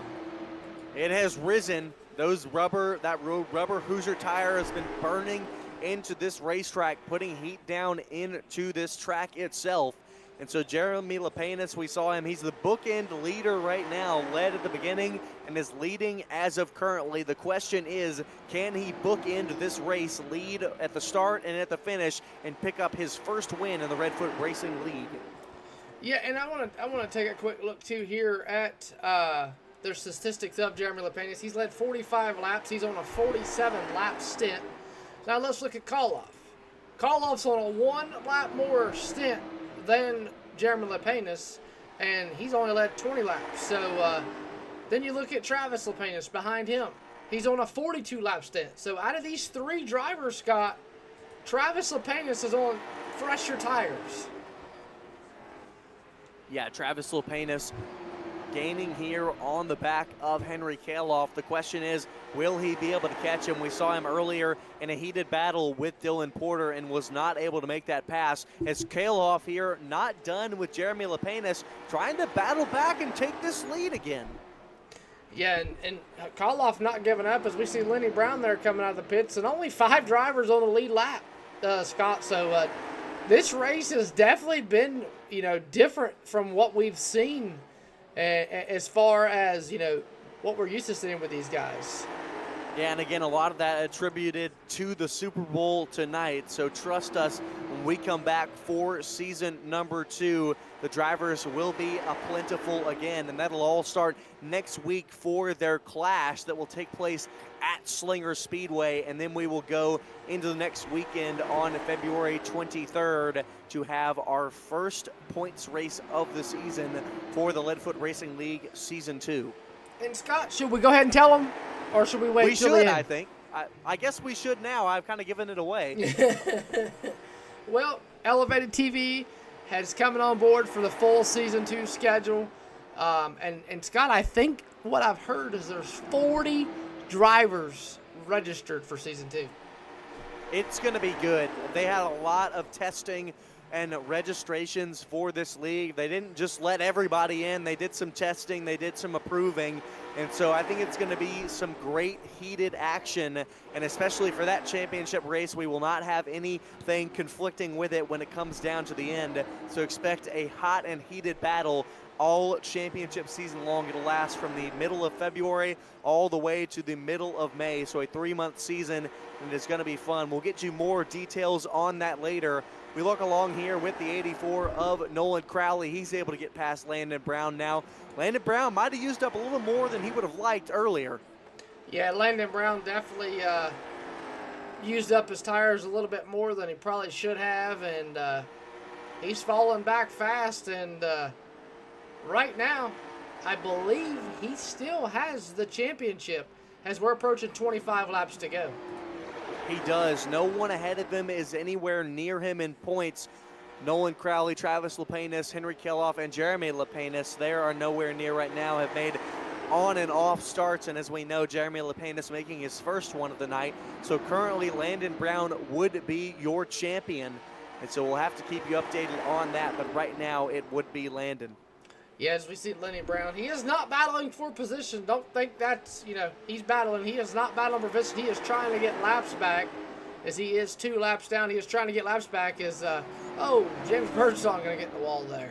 It has risen. That rubber Hoosier tire has been burning into this racetrack, putting heat down into this track itself. And so Jeremy Lapenas, we saw him, he's the bookend leader right now, led at the beginning and is leading as of currently. The question is, can he bookend this race, lead at the start and at the finish, and pick up his first win in the Redfoot Racing League? Yeah, and I want to take a quick look too here at their statistics of Jeremy Lapenas. He's led 45 laps. He's on a 47-lap stint. Now let's look at Koloff. Koloff's on a 1-lap more stint than Jeremy Lapenas, and he's only led 20 laps. So then you look at Travis Lapenas behind him. He's on a 42-lap stint. So out of these 3 drivers, Scott, Travis Lapenas is on fresher tires. Yeah, Travis Lapenas gaining here on the back of Henry Kalehoff. The question is, will he be able to catch him? We saw him earlier in a heated battle with Dylan Porter and was not able to make that pass. As Kalehoff here, not done with Jeremy Lapenas, trying to battle back and take this lead again. Yeah, and Kalehoff not giving up, as we see Lenny Brown there coming out of the pits, and only 5 drivers on the lead lap, Scott. So this race has definitely been, different from what we've seen as far as, what we're used to seeing with these guys. Yeah, and again, a lot of that attributed to the Super Bowl tonight. So trust us, when we come back for season number 2, the drivers will be plentiful again. And that'll all start next week for their clash that will take place at Slinger Speedway. And then we will go into the next weekend on February 23rd to have our first points race of the season for the Leadfoot Racing League Season 2. And Scott, should we go ahead and tell them? Or should we wait We till the should, end? I think. I guess we should now. I've kind of given it away. Well, Elevated TV has coming on board for the full Season 2 schedule. And Scott, I think what I've heard is there's 40 drivers registered for Season 2. It's going to be good. They had a lot of testing and registrations for this league. They didn't just let everybody in. They did some testing. They did some approving. And so I think it's going to be some great heated action, and especially for that championship race, we will not have anything conflicting with it when it comes down to the end. So expect a hot and heated battle all championship season long. It'll last from the middle of February all the way to the middle of May. So a 3-month season, and it's going to be fun. We'll get you more details on that later. We look along here with the 84 of Nolan Crowley. He's able to get past Landon Brown now. Landon Brown might have used up a little more than he would have liked earlier. Yeah, Landon Brown definitely used up his tires a little bit more than he probably should have, and he's falling back fast. And right now, I believe he still has the championship as we're approaching 25 laps to go. He does. No one ahead of him is anywhere near him in points. Nolan Crowley, Travis Lapenas, Henry Keloff, and Jeremy Lapenas, they are nowhere near right now, have made on and off starts, and as we know, Jeremy Lapenas making his first one of the night. So currently, Landon Brown would be your champion, and so we'll have to keep you updated on that, but right now it would be Landon. Yeah, as we see Lenny Brown, he is not battling for position. Don't think that's, he's battling. He is not battling for position. He is trying to get laps back. As he is 2 laps down, he is trying to get laps back. James Birdsong going to get in the wall there.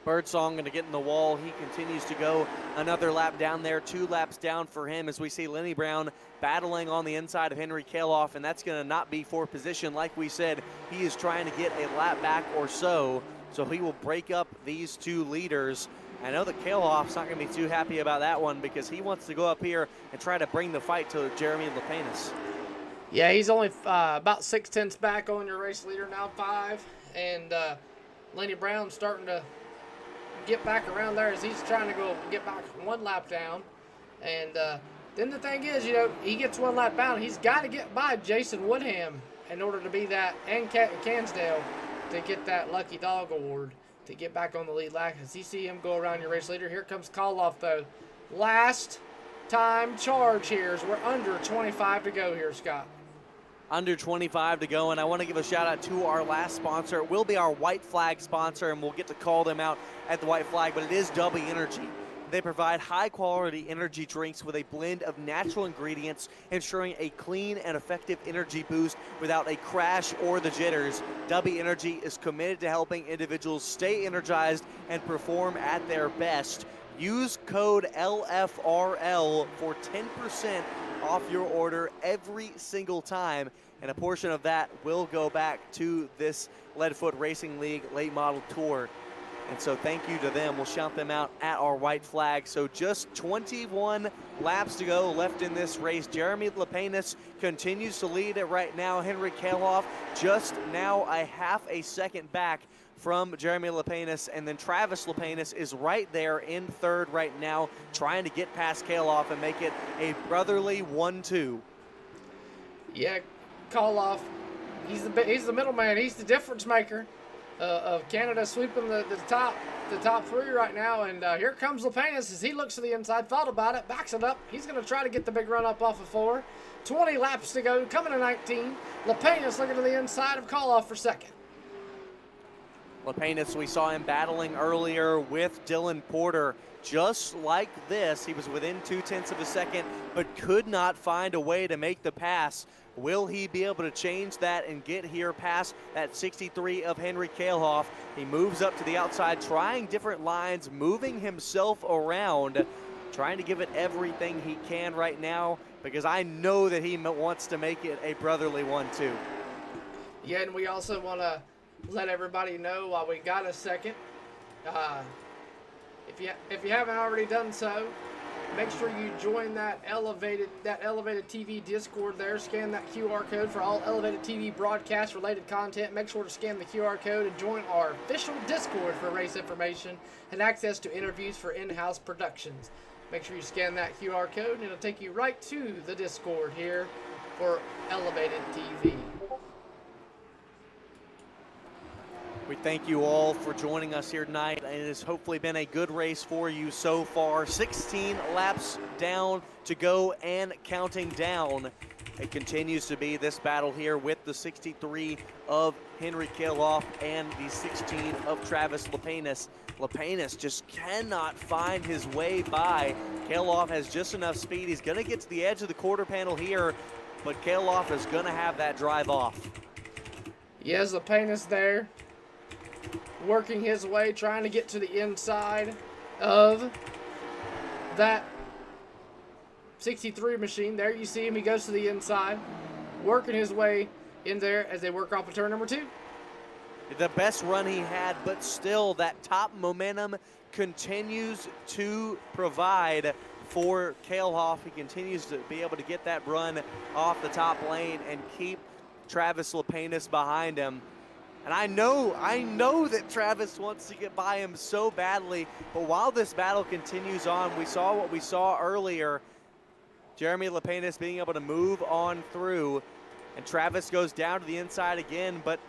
Birdsong going to get in the wall. He continues to go another lap down there, 2 laps down for him as we see Lenny Brown battling on the inside of Henry Keloff, and that's going to not be for position. Like we said, he is trying to get a lap back or so. So he will break up these 2 leaders. I know that Keloff's not going to be too happy about that one because he wants to go up here and try to bring the fight to Jeremy Lapenas. Yeah, he's only about 6/10 back on your race leader now, 5. And Lenny Brown's starting to get back around there as he's trying to go get back 1 lap down. And then the thing is, he gets 1 lap down. He's got to get by Jason Woodham in order to be that, and Cansdale, to get that Lucky Dog Award, to get back on the lead lap. As you see him go around your race leader, here comes Koloff, though. Last time charge here as we're under 25 to go here, Scott. Under 25 to go, and I want to give a shout out to our last sponsor. It will be our White Flag sponsor, and we'll get to call them out at the White Flag, but it is W Energy. They provide high-quality energy drinks with a blend of natural ingredients, ensuring a clean and effective energy boost without a crash or the jitters. W Energy is committed to helping individuals stay energized and perform at their best. Use code LFRL for 10% off your order every single time, and a portion of that will go back to this Leadfoot Racing League Late Model Tour. And so thank you to them. We'll shout them out at our White Flag. So just 21 laps to go left in this race. Jeremy Lapenas continues to lead it right now. Henry Keloff just now a half a second back from Jeremy Lapenas, and then Travis Lapenas is right there in 3rd right now, trying to get past Keloff and make it a brotherly 1-2. Yeah, Koloff, he's the middleman. He's the difference maker of Canada, sweeping the top 3 right now. And here comes Lapenas as he looks to the inside, thought about it, backs it up. He's going to try to get the big run up off of 4. 20 laps to go, coming to 19. Lapenas looking to the inside of Koloff for 2nd. Lapenas, we saw him battling earlier with Dylan Porter. Just like this, he was within 0.2 of a second, but could not find a way to make the pass. Will he be able to change that and get here past that 63 of Henry Keloff? He moves up to the outside, trying different lines, moving himself around, trying to give it everything he can right now, because I know that he wants to make it a brotherly 1-2. Yeah, and we also want to let everybody know while we got a second, if you haven't already done so, make sure you join that elevated TV Discord there. Scan that QR code for all Elevated TV broadcast related content. Make sure to scan the QR code and join our official Discord for race information and access to interviews for in-house productions. Make sure you scan that QR code and it'll take you right to the Discord here for Elevated TV. We thank you all for joining us here tonight. It has hopefully been a good race for you so far. 16 laps down to go and counting down. it continues to be this battle here with the 63 of Henry Kaloff and the 16 of Travis Lapenas. Lapenas just cannot find his way by. Kaloff has just enough speed. He's going to get to the edge of the quarter panel here, but Kaloff is going to have that drive off. Yes, Lapenas there, working his way, trying to get to the inside of that 63 machine. There you see him, he goes to the inside, working his way in there as they work off of turn number 2. The best run he had, but still that top momentum continues to provide for Kaloff. He continues to be able to get that run off the top lane and keep Travis Lapenas behind him. And I know that Travis wants to get by him so badly, but while this battle continues on, we saw what we saw earlier. Jeremy Lapenas being able to move on through, and Travis goes down to the inside again, but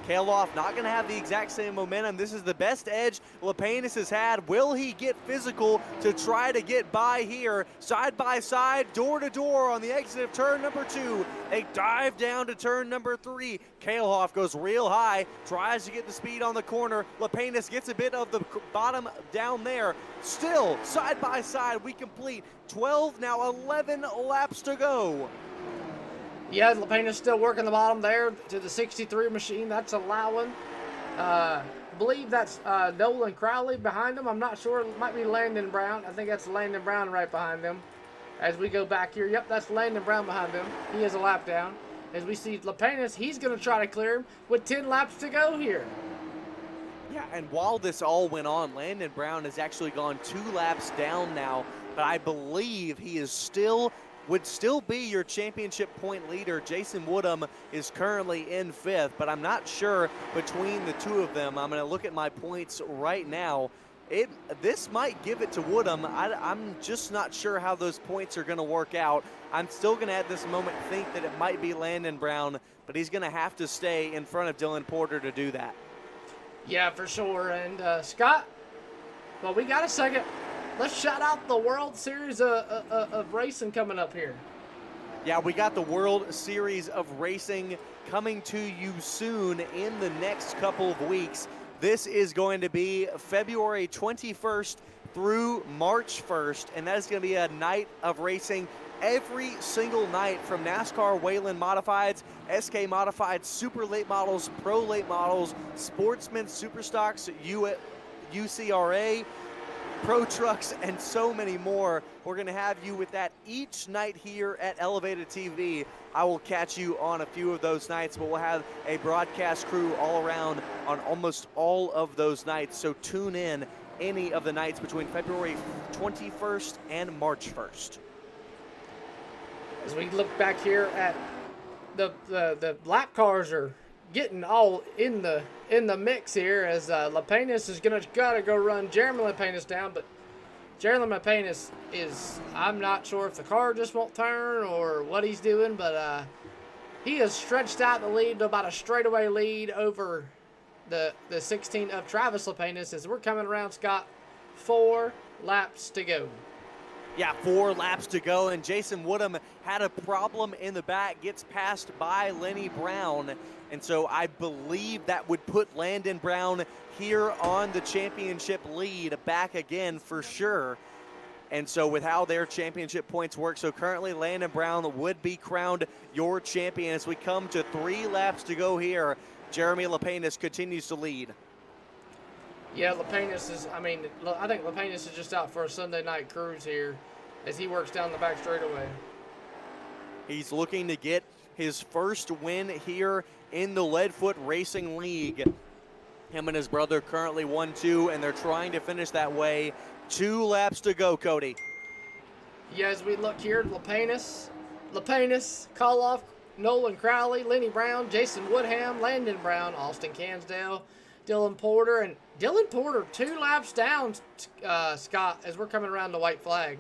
Kaloff not going to have the exact same momentum. This is the best edge Lapenas has had. Will he get physical to try to get by here? Side by side, door to door on the exit of turn number 2. They dive down to turn number 3. Kaloff goes real high, tries to get the speed on the corner. Lapenas gets a bit of the bottom down there. Still, side by side, we complete 12, now 11 laps to go. Yeah, Lapenas still working the bottom there to the 63 machine. That's allowing. I believe that's Nolan Crowley behind him. I'm not sure. It might be Landon Brown. I think that's Landon Brown right behind them. As we go back here, yep, that's Landon Brown behind them. He has a lap down. As we see Lapenas, he's going to try to clear him with 10 laps to go here. Yeah, and while this all went on, Landon Brown has actually gone 2 laps down now, but I believe he is would still be your championship point leader. Jason Woodham is currently in 5th, but I'm not sure between the two of them. I'm going to look at my points right now. This might give it to Woodham. I'm just not sure how those points are going to work out. I'm still going to at this moment think that it might be Landon Brown, but he's going to have to stay in front of Dylan Porter to do that. Yeah, for sure. And Scott, well, we got a second. Let's shout out the World Series of Racing coming up here. Yeah, we got the World Series of Racing coming to you soon in the next couple of weeks. This is going to be February 21st through March 1st, and that is going to be a night of racing every single night from NASCAR Whelen Modifieds, SK Modifieds, Super Late Models, Pro Late Models, Sportsman Superstocks, UCRA, Pro Trucks, and so many more. We're going to have you with that each night here at Elevated TV. I will catch you on a few of those nights, but we'll have a broadcast crew all around on almost all of those nights. So tune in any of the nights between February 21st and March 1st. As we look back here at the lap cars are getting all in the mix here, as Lapenas is gotta go run Jeremy Lapenas down, but Jeremy Lapenas is, I'm not sure if the car just won't turn or what he's doing, but he has stretched out the lead to about a straightaway lead over the 16 of Travis Lapenas as we're coming around, Scott. 4 laps to go. Yeah, 4 laps to go, and Jason Woodham had a problem in the back, gets passed by Lenny Brown, and so I believe that would put Landon Brown here on the championship lead back again for sure. And so with how their championship points work, so currently Landon Brown would be crowned your champion as we come to 3 laps to go here. Jeremy Lapenas continues to lead. Yeah, Lapenas is, I think Lapenas is just out for a Sunday night cruise here as he works down the back straightaway. He's looking to get his first win here in the Leadfoot Racing League. Him and his brother currently 1-2, and they're trying to finish that way. 2 laps to go, Cody. Yeah, as we look here, Lapenas, Kaloff, Nolan Crowley, Lenny Brown, Jason Woodham, Landon Brown, Austin Cansdale, Dylan Porter, and Dylan Porter 2 laps down, Scott, as we're coming around the white flag.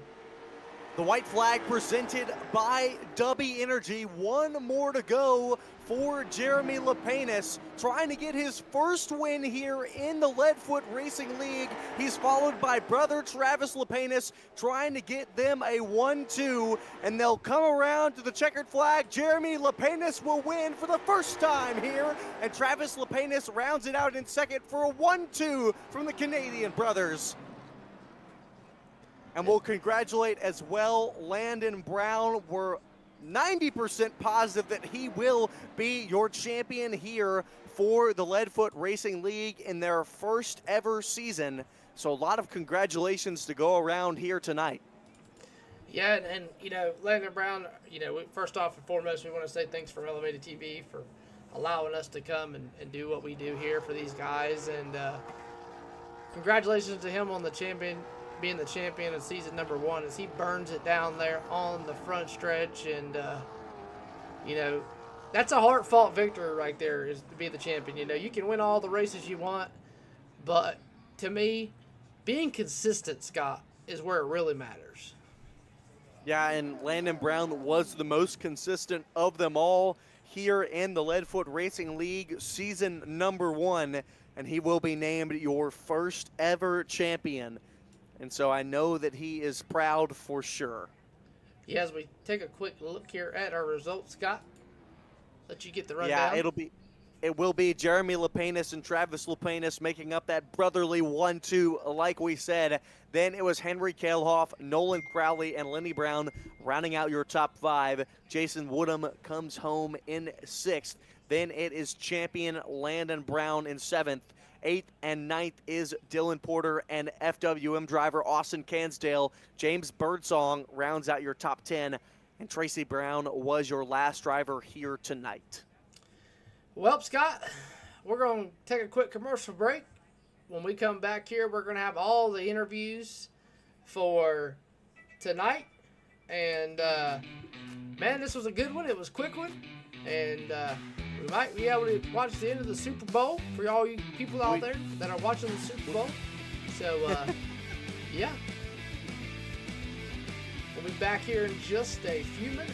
The white flag presented by Dubby Energy. One more to go for Jeremy Lapenas, trying to get his first win here in the Leadfoot Racing League. He's followed by brother Travis Lapenas, trying to get them a 1-2, and they'll come around to the checkered flag. Jeremy Lapenas will win for the first time here, and Travis Lapenas rounds it out in second for a 1-2 from the Canadian brothers. And we'll congratulate as well Landon Brown. We're 90% positive that he will be your champion here for the Leadfoot Racing League in their first ever season. So a lot of congratulations to go around here tonight. Yeah, and you know, Landon Brown, you know, first off and foremost, we want to say thanks for Elevated TV for allowing us to come and do what we do here for these guys. And congratulations to him on the being the champion of season number 1 as he burns it down there on the front stretch. And you know, that's a heart-fought victory right there, is to be the champion. You know, you can win all the races you want, but to me, being consistent, Scott, is where it really matters. Yeah, and Landon Brown was the most consistent of them all here in the Leadfoot Racing League season number 1, and he will be named your first ever champion. And so I know that he is proud for sure. Yeah, as we take a quick look here at our results, Scott, let you get the rundown. Yeah, it will be Jeremy Lapenas and Travis Lapenas making up that brotherly 1-2, like we said. Then it was Henry Kalehoff, Nolan Crowley, and Lenny Brown rounding out your top 5. Jason Woodham comes home in 6th. Then it is champion Landon Brown in 7th. 8th and 9th is Dylan Porter and FWM driver Austin Cansdale. James Birdsong rounds out your top 10, and Tracy Brown was your last driver here tonight. Well, Scott, we're going to take a quick commercial break. When we come back here, we're going to have all the interviews for tonight. And, man, this was a good one. It was a quick one. And we might be able to watch the end of the Super Bowl for all you people out there that are watching the Super Bowl. So, yeah. We'll be back here in just a few minutes.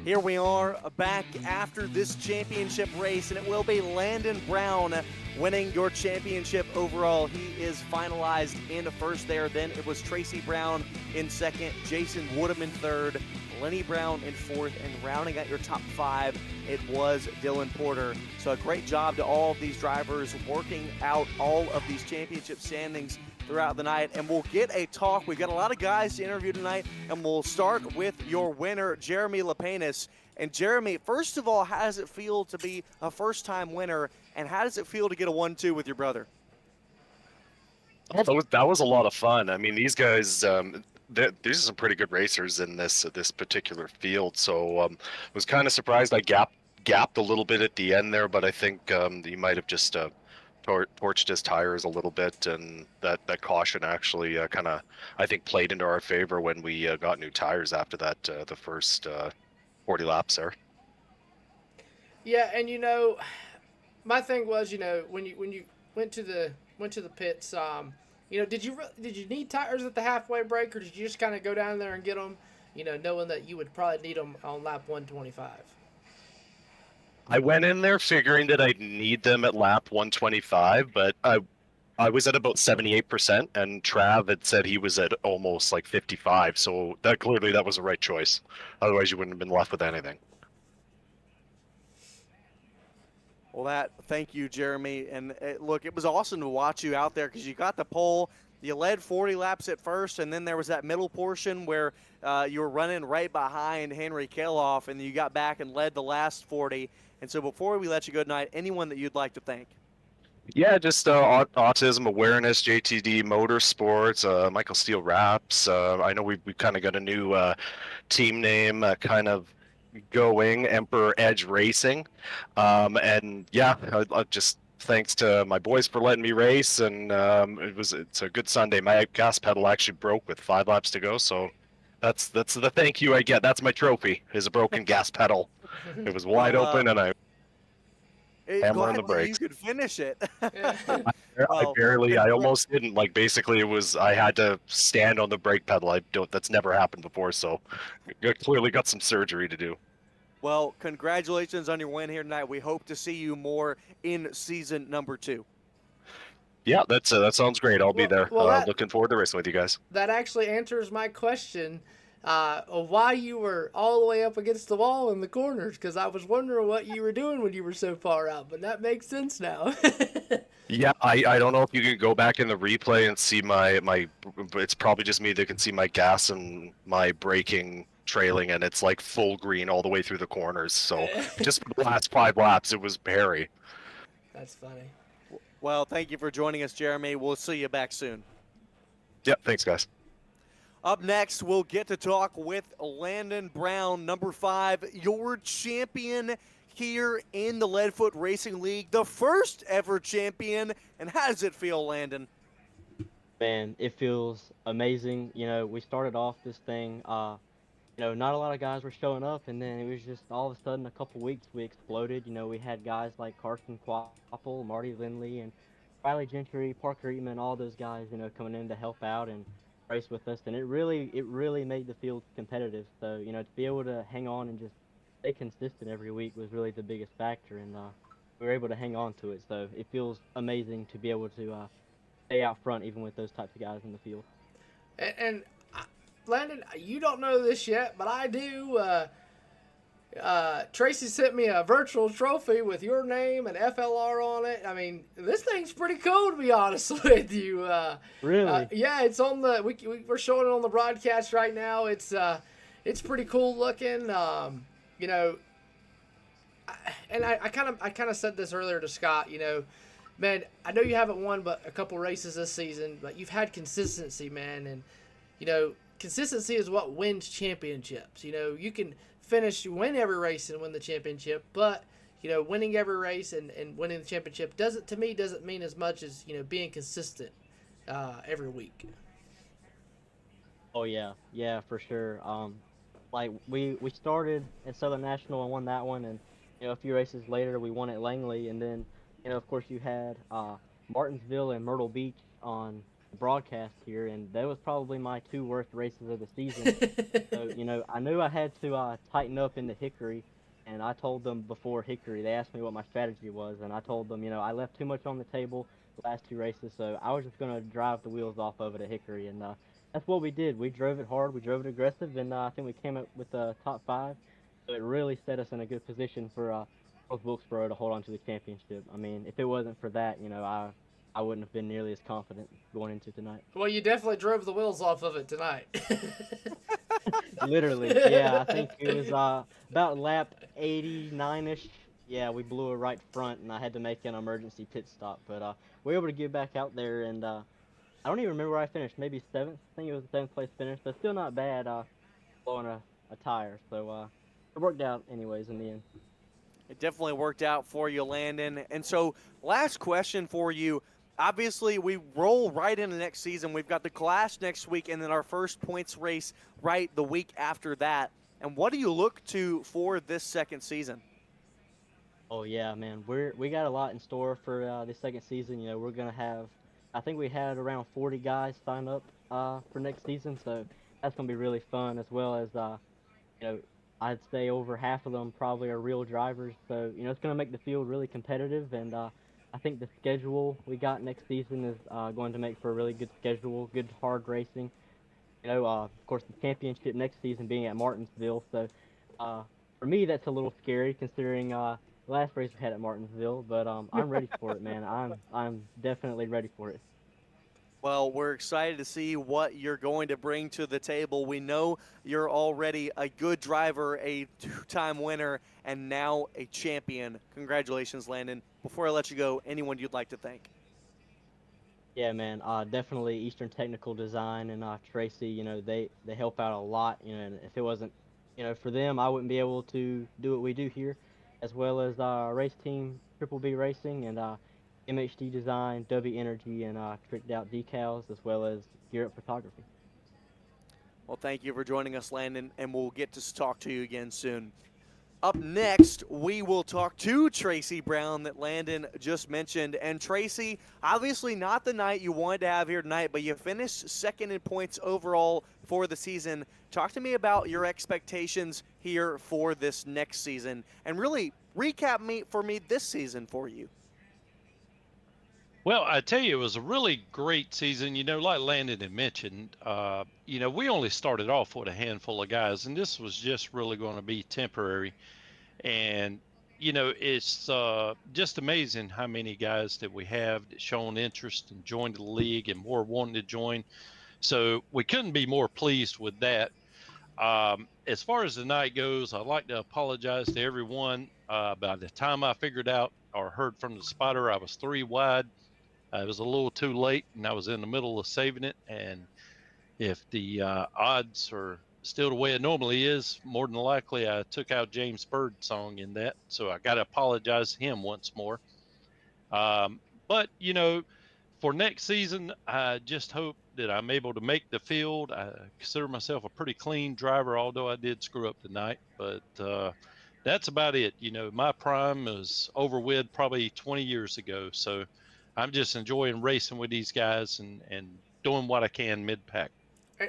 Here we are back after this championship race, and it will be Landon Brown winning your championship overall. He is finalized in first there. Then it was Tracy Brown in second, Jason Woodham in third, Lenny Brown in fourth, and rounding out your top 5, it was Dylan Porter. So a great job to all of these drivers working out all of these championship standings throughout the night. And we'll get a talk. We've got a lot of guys to interview tonight, and we'll start with your winner, Jeremy Lapenis. And Jeremy, first of all, how does it feel to be a first-time winner, and how does it feel to get a 1-2 with your brother? Oh, that was a lot of fun. I mean, these guys, these are some pretty good racers in this particular field. So was kind of surprised I gapped a little bit at the end there, but I think he might have just torched his tires a little bit, and that caution actually kind of, I think, played into our favor when we got new tires after that the first 40 laps there. Yeah, and my thing was, when you went to the pits, did you need tires at the halfway break, or did you just kind of go down there and get them, knowing that you would probably need them on lap 125? I went in there figuring that I'd need them at lap 125, but I was at about 78%, and Trav had said he was at almost like 55, so that was the right choice. Otherwise, you wouldn't have been left with anything. Well, thank you, Jeremy. And look, it was awesome to watch you out there because you got the pole. You led 40 laps at first, and then there was that middle portion where you were running right behind Henry Keloff, and you got back and led the last 40. And so before we let you go tonight, anyone that you'd like to thank? Yeah, just Autism Awareness, JTD Motorsports, Michael Steele Wraps. I know we kind of got a new team name kind of going, Emperor Edge Racing. And yeah, just thanks to my boys for letting me race, and it's a good Sunday. My gas pedal actually broke with 5 laps to go, so that's the thank you I get. That's my trophy, is a broken gas pedal. It was wide open, and I hammer on the brakes. You could finish it. I almost didn't. Like, basically, I had to stand on the brake pedal. That's never happened before, so I clearly got some surgery to do. Well, congratulations on your win here tonight. We hope to see you more in season number 2. Yeah, that sounds great. I'll be there. Looking forward to racing with you guys. That actually answers my question of why you were all the way up against the wall in the corners, because I was wondering what you were doing when you were so far out, but that makes sense now. Yeah, I don't know if you can go back in the replay and see my it's probably just me that can see my gas and my braking trailing, and it's like full green all the way through the corners. So just for the last 5 laps, it was hairy. That's funny. Well, thank you for joining us, Jeremy. We'll see you back soon. Yep, thanks, guys. Up next, we'll get to talk with Landon Brown, number 5, your champion here in the Leadfoot Racing League, the first ever champion. And how does it feel, Landon? Man, it feels amazing. We started off this thing, not a lot of guys were showing up, and then it was just all of a sudden, a couple weeks, we exploded. We had guys like Carson Quapple, Marty Lindley, and Riley Gentry, Parker Eatman, all those guys, coming in to help out and race with us, and it really made the field competitive. So, to be able to hang on and just stay consistent every week was really the biggest factor, and we were able to hang on to it. So it feels amazing to be able to stay out front even with those types of guys in the field. And Landon, you don't know this yet, but I do. Tracy sent me a virtual trophy with your name and FLR on it. I mean, this thing's pretty cool, to be honest with you. Really? Yeah, it's on the. We're showing it on the broadcast right now. It's pretty cool looking. And I kind of said this earlier to Scott. Man, I know you haven't won but a couple races this season, but you've had consistency, man, and consistency is what wins championships. You can win every race and win the championship, but winning every race and winning the championship doesn't mean as much as being consistent every week. Oh yeah, for sure. Like we started at Southern National and won that one, and a few races later we won at Langley, and then of course you had Martinsville and Myrtle Beach on broadcast here, and that was probably my 2 worst races of the season. So I knew I had to tighten up in the Hickory, and I told them before Hickory. They asked me what my strategy was, and I told them, I left too much on the table the last 2 races, so I was just gonna drive the wheels off of it at Hickory, and that's what we did. We drove it hard, we drove it aggressive, and I think we came up with the top 5. So it really set us in a good position for Wilkesboro to hold on to the championship. I mean, if it wasn't for that, I wouldn't have been nearly as confident going into tonight. Well, you definitely drove the wheels off of it tonight. Literally, yeah. I think it was about lap 89-ish. Yeah, we blew a right front, and I had to make an emergency pit stop. But we were able to get back out there, and I don't even remember where I finished. Maybe 7th. I think it was a 7th place finish, but still not bad. Blowing a tire, so it worked out anyways in the end. It definitely worked out for you, Landon. And so, last question for you. Obviously, we roll right into next season. We've got the Clash next week and then our first points race right the week after that. And what do you look to for this second season? Oh, yeah, man. We got a lot in store for this second season. We're going to have, I think we had around 40 guys sign up for next season. So that's going to be really fun, as well as, I'd say over half of them probably are real drivers. So, it's going to make the field really competitive. And I think the schedule we got next season is going to make for a really good schedule, good hard racing. Of course, the championship next season being at Martinsville. So for me, that's a little scary considering the last race we had at Martinsville. But I'm ready for it, man. I'm definitely ready for it. Well, we're excited to see what you're going to bring to the table. We know you're already a good driver, a 2-time winner, and now a champion. Congratulations, Landon. Before I let you go, anyone you'd like to thank? Yeah, man. Definitely Eastern Technical Design and Tracy. They help out a lot. And if it wasn't, for them, I wouldn't be able to do what we do here, as well as race team Triple B Racing and MHD Design, W Energy, and Tricked Out Decals, as well as Gear Up Photography. Well, thank you for joining us, Landon, and we'll get to talk to you again soon. Up next, we will talk to Tracy Brown that Landon just mentioned. And Tracy, obviously not the night you wanted to have here tonight, but you finished second in points overall for the season. Talk to me about your expectations here for this next season, and really recap for me this season for you. Well, I tell you, it was a really great season. Like Landon had mentioned, we only started off with a handful of guys, and this was just really going to be temporary. And, it's just amazing how many guys that we have that shown interest and joined the league and more wanting to join. So we couldn't be more pleased with that. As far as the night goes, I'd like to apologize to everyone. By the time I figured out or heard from the spotter, I was 3 wide. It was a little too late, and I was in the middle of saving it. And if the odds are still the way it normally is, more than likely I took out James Bird's song in that. So I got to apologize to him once more. But, for next season, I just hope that I'm able to make the field. I consider myself a pretty clean driver, although I did screw up tonight. But that's about it. My prime was over with probably 20 years ago. So I'm just enjoying racing with these guys and doing what I can mid-pack.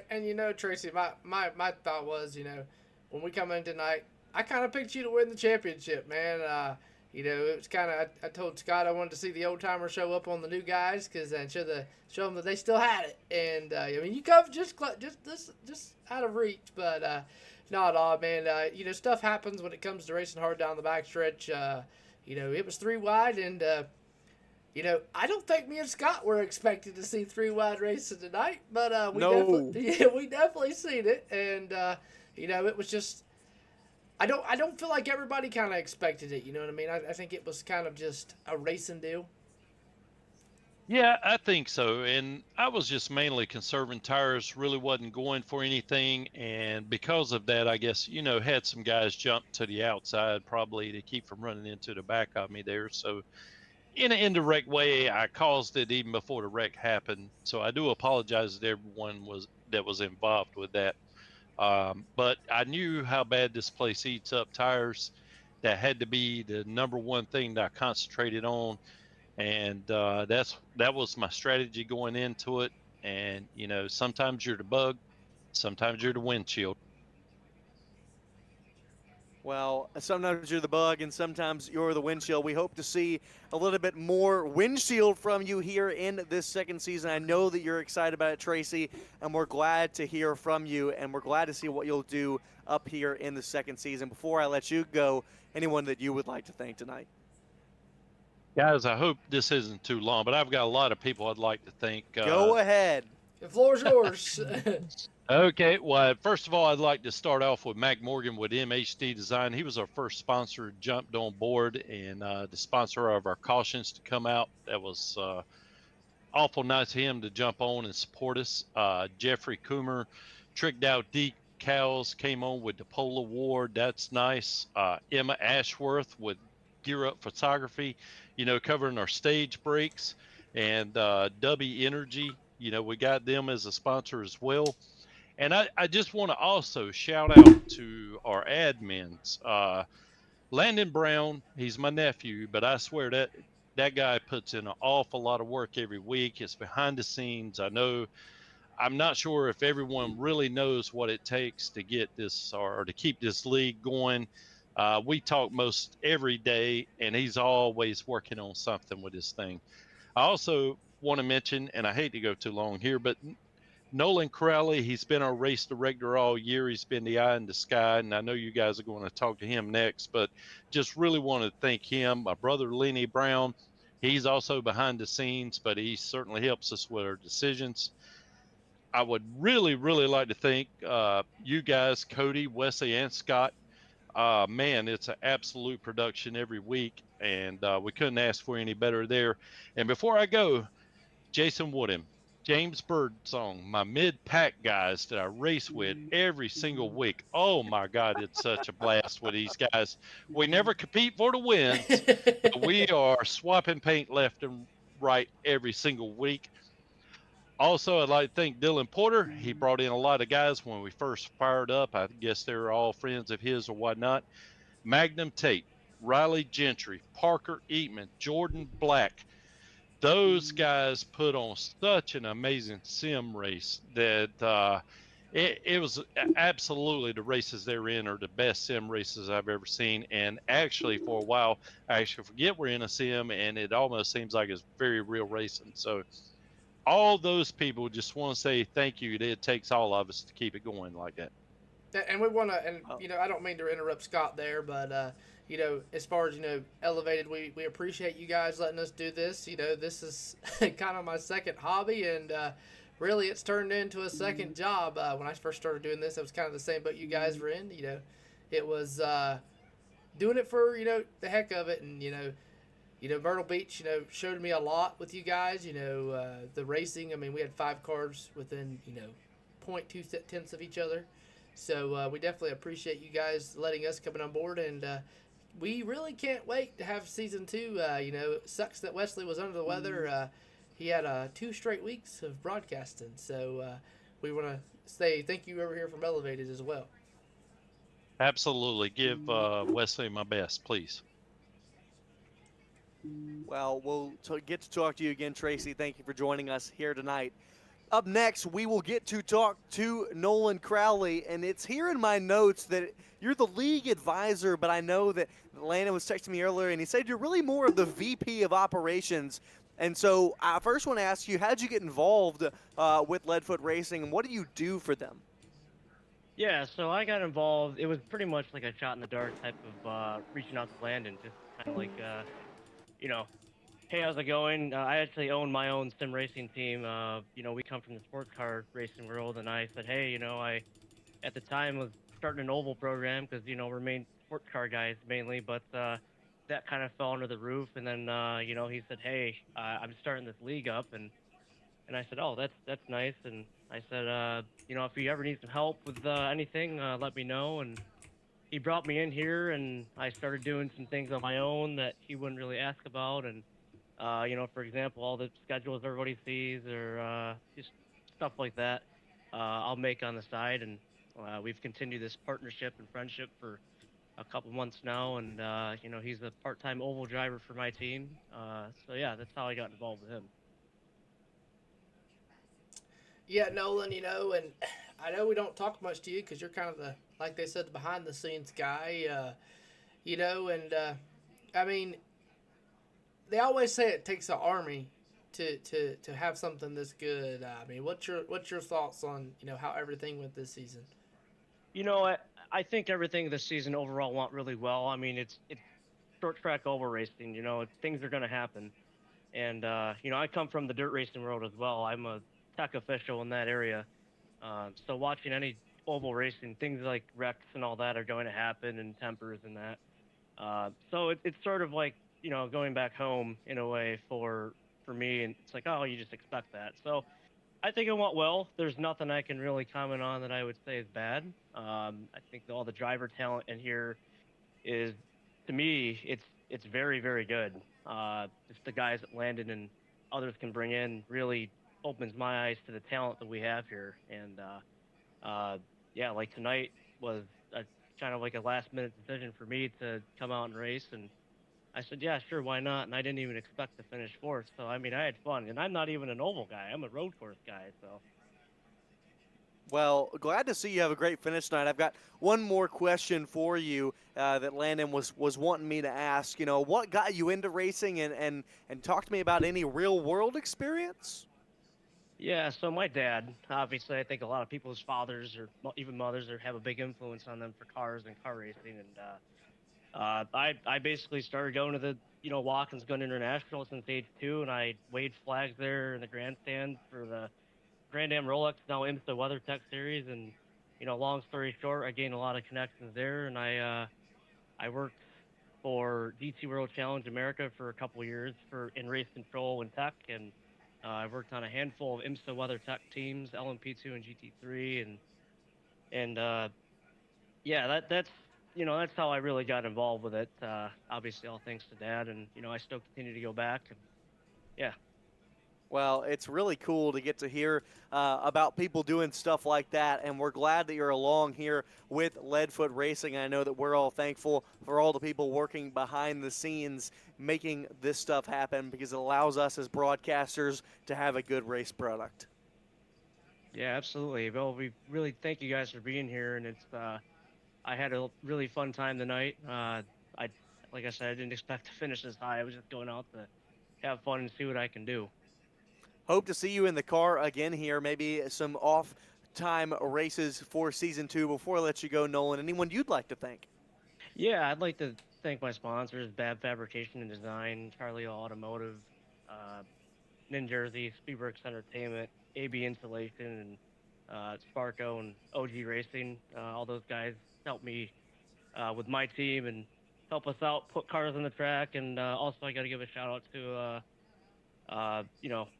And Tracy, my thought was, when we come in tonight, I kind of picked you to win the championship, man. It was kind of, I told Scott I wanted to see the old timer show up on the new guys and show them that they still had it. And you come just out of reach, but not all, man. Stuff happens when it comes to racing hard down the backstretch. It was 3 wide, and I don't think me and Scott were expected to see 3 wide racing tonight, but we definitely seen it, and it was just. I don't feel like everybody kind of expected it. You know what I mean? I think it was kind of just a racing deal. Yeah, I think so. And I was just mainly conserving tires, really wasn't going for anything. And because of that, I guess, had some guys jump to the outside probably to keep from running into the back of me there. So in an indirect way, I caused it even before the wreck happened. So I do apologize to everyone that was involved with that. But I knew how bad this place eats up tires. That had to be the number one thing that I concentrated on. And that was my strategy going into it. And, sometimes you're the bug, sometimes you're the windshield. Well, sometimes you're the bug and sometimes you're the windshield. We hope to see a little bit more windshield from you here in this second season. I know that you're excited about it, Tracy, and we're glad to hear from you, and we're glad to see what you'll do up here in the second season. Before I let you go, anyone that you would like to thank tonight? Guys, I hope this isn't too long, but I've got a lot of people I'd like to thank. Go ahead. The floor is yours. Okay, well, first of all, I'd like to start off with Mac Morgan with MHD Design. He was our first sponsor, jumped on board, and the sponsor of our cautions to come out. That was awful nice of him to jump on and support us. Jeffrey Coomer tricked out decals, came on with the Polo Award. That's nice. Emma Ashworth with Gear Up Photography, covering our stage breaks. And W Energy, we got them as a sponsor as well. And I just want to also shout out to our admins. Landon Brown, he's my nephew, but I swear that guy puts in an awful lot of work every week. It's behind the scenes. I'm not sure if everyone really knows what it takes to get this or to keep this league going. We talk most every day, and he's always working on something with this thing. I also want to mention, and I hate to go too long here, but Nolan Crowley, he's been our race director all year. He's been the eye in the sky, and I know you guys are going to talk to him next, but just really want to thank him. My brother, Lenny Brown, he's also behind the scenes, but he certainly helps us with our decisions. I would really, really like to thank you guys, Cody, Wesley, and Scott. Man, it's an absolute production every week, and we couldn't ask for any better there. And before I go, Jason Woodham, James Birdsong, my mid-pack guys that I race with every single week. Oh my God, it's such a blast with these guys. We never compete for the wins. But we are swapping paint left and right every single week. Also, I'd like to thank Dylan Porter. He brought in a lot of guys when we first fired up. I guess they were all friends of his or whatnot. Magnum Tate, Riley Gentry, Parker Eatman, Jordan Black. Those guys put on such an amazing sim race that it was absolutely, the races they were in are the best sim races I've ever seen. And actually, for a while, I actually forget we're in a sim, and it almost seems like it's very real racing. So all those people, just want to say thank you. It takes all of us to keep it going like that. And we want to, and I don't mean to interrupt Scott there, but as far as Elevated, we appreciate you guys letting us do this. This is kind of my second hobby, and really it's turned into a second job. When I first started doing this, it was kind of the same boat you guys were in. It was doing it for the heck of it, and Myrtle Beach showed me a lot with you guys. The racing. I mean, we had 5 cars within 0.2 of each other. So we definitely appreciate you guys letting us come on board, and we really can't wait to have season 2. It sucks that Wesley was under the weather. He had 2 straight weeks of broadcasting, so we want to say thank you over here from Elevated as well. Absolutely. Give Wesley my best, please. Well, we'll get to talk to you again, Tracy. Thank you for joining us here tonight. Up next, we will get to talk to Nolan Crowley, and it's here in my notes that you're the league advisor, but I know that Landon was texting me earlier, and he said you're really more of the VP of operations. And so I first want to ask you, how did you get involved with Leadfoot Racing, and what do you do for them? Yeah, so I got involved. It was pretty much like a shot in the dark type of reaching out to Landon, just kind of like, hey, how's it going? I actually own my own sim racing team. We come from the sports car racing world, and I said, hey, I at the time was starting an oval program because, we're main sports car guys mainly, but that kind of fell under the roof. And then, he said, hey, I'm starting this league up, and I said, oh, that's nice. And I said, if you ever need some help with anything, let me know. And he brought me in here, and I started doing some things on my own that he wouldn't really ask about. And for example, all the schedules everybody sees or just stuff like that, I'll make on the side. And we've continued this partnership and friendship for a couple months now. And, he's a part-time oval driver for my team. So, yeah, that's how I got involved with him. Yeah, Nolan, and I know we don't talk much to you because you're kind of like they said, behind the scenes guy. You know, and I mean, they always say it takes an army to have something this good. I mean, what's your thoughts on how everything went this season? I think everything this season overall went really well. I mean, it's short track oval racing. Things are going to happen, and I come from the dirt racing world as well. I'm a tech official in that area, so watching any oval racing, things like wrecks and all that are going to happen, and tempers and that. So it's sort of like going back home in a way for me, and it's like, oh, you just expect that. So I think it went well. There's nothing I can really comment on that I would say is bad. I think all the driver talent in here is, to me, it's very, very good. Just the guys that Landon and others can bring in really opens my eyes to the talent that we have here. And yeah, like tonight was kind of like a last minute decision for me to come out and race, and I said, yeah, sure, why not? And I didn't even expect to finish fourth. So, I mean, I had fun. And I'm not even an oval guy. I'm a road course guy. So. Well, glad to see you have a great finish tonight. I've got one more question for you that Landon was wanting me to ask. What got you into racing, and talk to me about any real-world experience? Yeah, so my dad, obviously, I think a lot of people's fathers or even mothers have a big influence on them for cars and car racing. And I basically started going to the Watkins Gun International since age 2, and I waved flags there in the grandstand for the Grand Am Rolex, now IMSA WeatherTech Series. And long story short, I gained a lot of connections there, and I worked for DT World Challenge America for a couple of years in race control and tech, and I worked on a handful of IMSA WeatherTech teams, LMP2 and GT3, and yeah, that's how I really got involved with it. Obviously, all thanks to Dad, and I still continue to go back. And yeah. Well, it's really cool to get to hear about people doing stuff like that, and we're glad that you're along here with Leadfoot Racing. I know that we're all thankful for all the people working behind the scenes making this stuff happen, because it allows us as broadcasters to have a good race product. Yeah, absolutely. Well, we really thank you guys for being here, and it's I had a really fun time tonight. Like I said, I didn't expect to finish this high. I was just going out to have fun and see what I can do. Hope to see you in the car again here, maybe some off-time races for Season 2. Before I let you go, Nolan, anyone you'd like to thank? Yeah, I'd like to thank my sponsors, Bab Fabrication and Design, Charlie Automotive, Ninjersey, Speedworks Entertainment, AB Insulation, and Sparco and OG Racing. All those guys helped me with my team and help us out, put cars on the track. And also I got to give a shout out to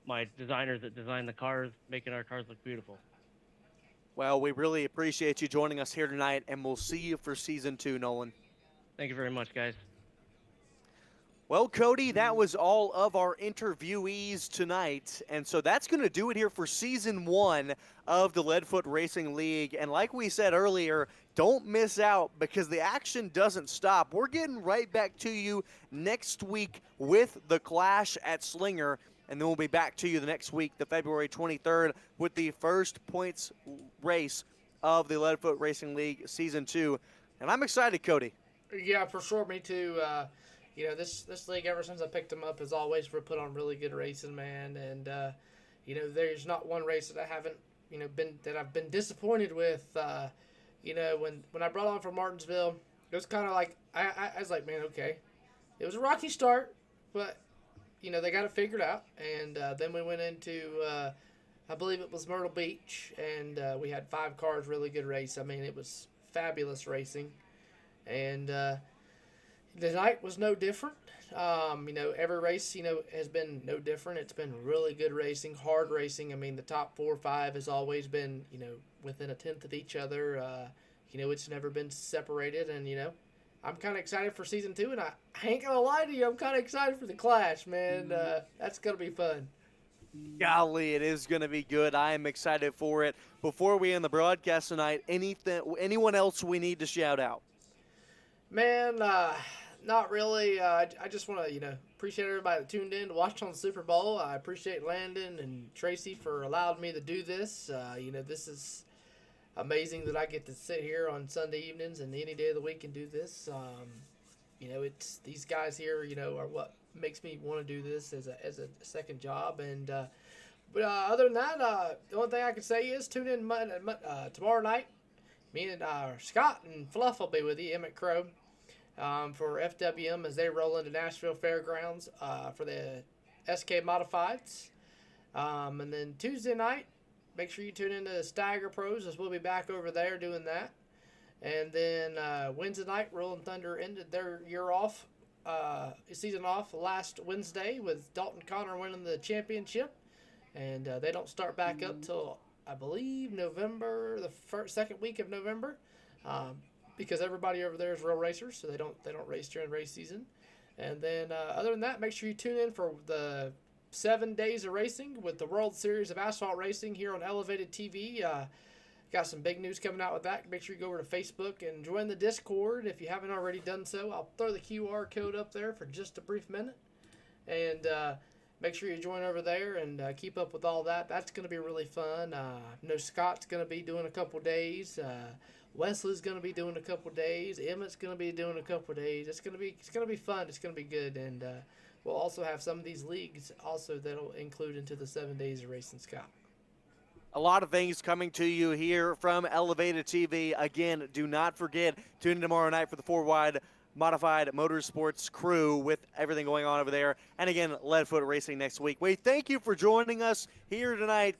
my designers that designed the cars, making our cars look beautiful. Well, we really appreciate you joining us here tonight, and we'll see you for Season 2, Nolan. Thank you very much, guys. Well, Cody, that was all of our interviewees tonight, and so that's going to do it here for Season 1 of the Leadfoot Racing League. And like we said earlier, don't miss out, because the action doesn't stop. We're getting right back to you next week with the Clash at Slinger, and then we'll be back to you the next week, the February 23rd, with the first points race of the Leadfoot Racing League Season 2. And I'm excited, Cody. Yeah, for sure. Me too. This league, ever since I picked them up, has always put on really good racing, man. And there's not one race that I haven't I've been disappointed with. When I brought on from Martinsville, it was kind of like I was like, man, okay, it was a rocky start, but they got it figured out. And then we went into I believe it was Myrtle Beach, and we had 5 cars, really good race. I mean, it was fabulous racing, and the night was no different. Every race, has been no different. It's been really good racing, hard racing. I mean, the top 4 or 5 has always been, within a tenth of each other. It's never been separated, and, I'm kind of excited for Season 2, and I ain't going to lie to you, I'm kind of excited for the Clash, man. That's going to be fun. Golly, it is going to be good. I am excited for it. Before we end the broadcast tonight, anyone else we need to shout out? Man, not really. I just want to, appreciate everybody that tuned in to watch on the Super Bowl. I appreciate Landon and Tracy for allowing me to do this. This is, amazing that I get to sit here on Sunday evenings and any day of the week and do this. It's these guys here, are what makes me want to do this as a second job. And but other than that, the only thing I can say is tune in tomorrow night. Me and Scott and Fluff will be with you, Emmett Crow, for FWM as they roll into Nashville Fairgrounds for the SK Modifieds. And then Tuesday night, make sure you tune into the Stagger Pros as we'll be back over there doing that. And then Wednesday night, Rolling Thunder ended their season off last Wednesday with Dalton Connor winning the championship. And they don't start back up till, I believe, November, the second week of November, because everybody over there is real racers, so they don't race during race season. And then other than that, make sure you tune in for the 7 days of racing with the World Series of Asphalt Racing here on Elevated TV. Got some big news coming out with that. Make sure you go over to Facebook and join the Discord if you haven't already done so. I'll throw the QR code up there for just a brief minute. And make sure you join over there and keep up with all that. That's going to be really fun. I know Scott's going to be doing a couple days. Wesley's going to be doing a couple days. Emmett's going to be doing a couple days. It's going to be fun. It's going to be good. And we'll also have some of these leagues also that'll include into the 7 days of racing, Scott. A lot of things coming to you here from Elevated TV. Again, do not forget, tune in tomorrow night for the 4-wide Modified Motorsports crew with everything going on over there. And again, Leadfoot Racing next week. We thank you for joining us here tonight.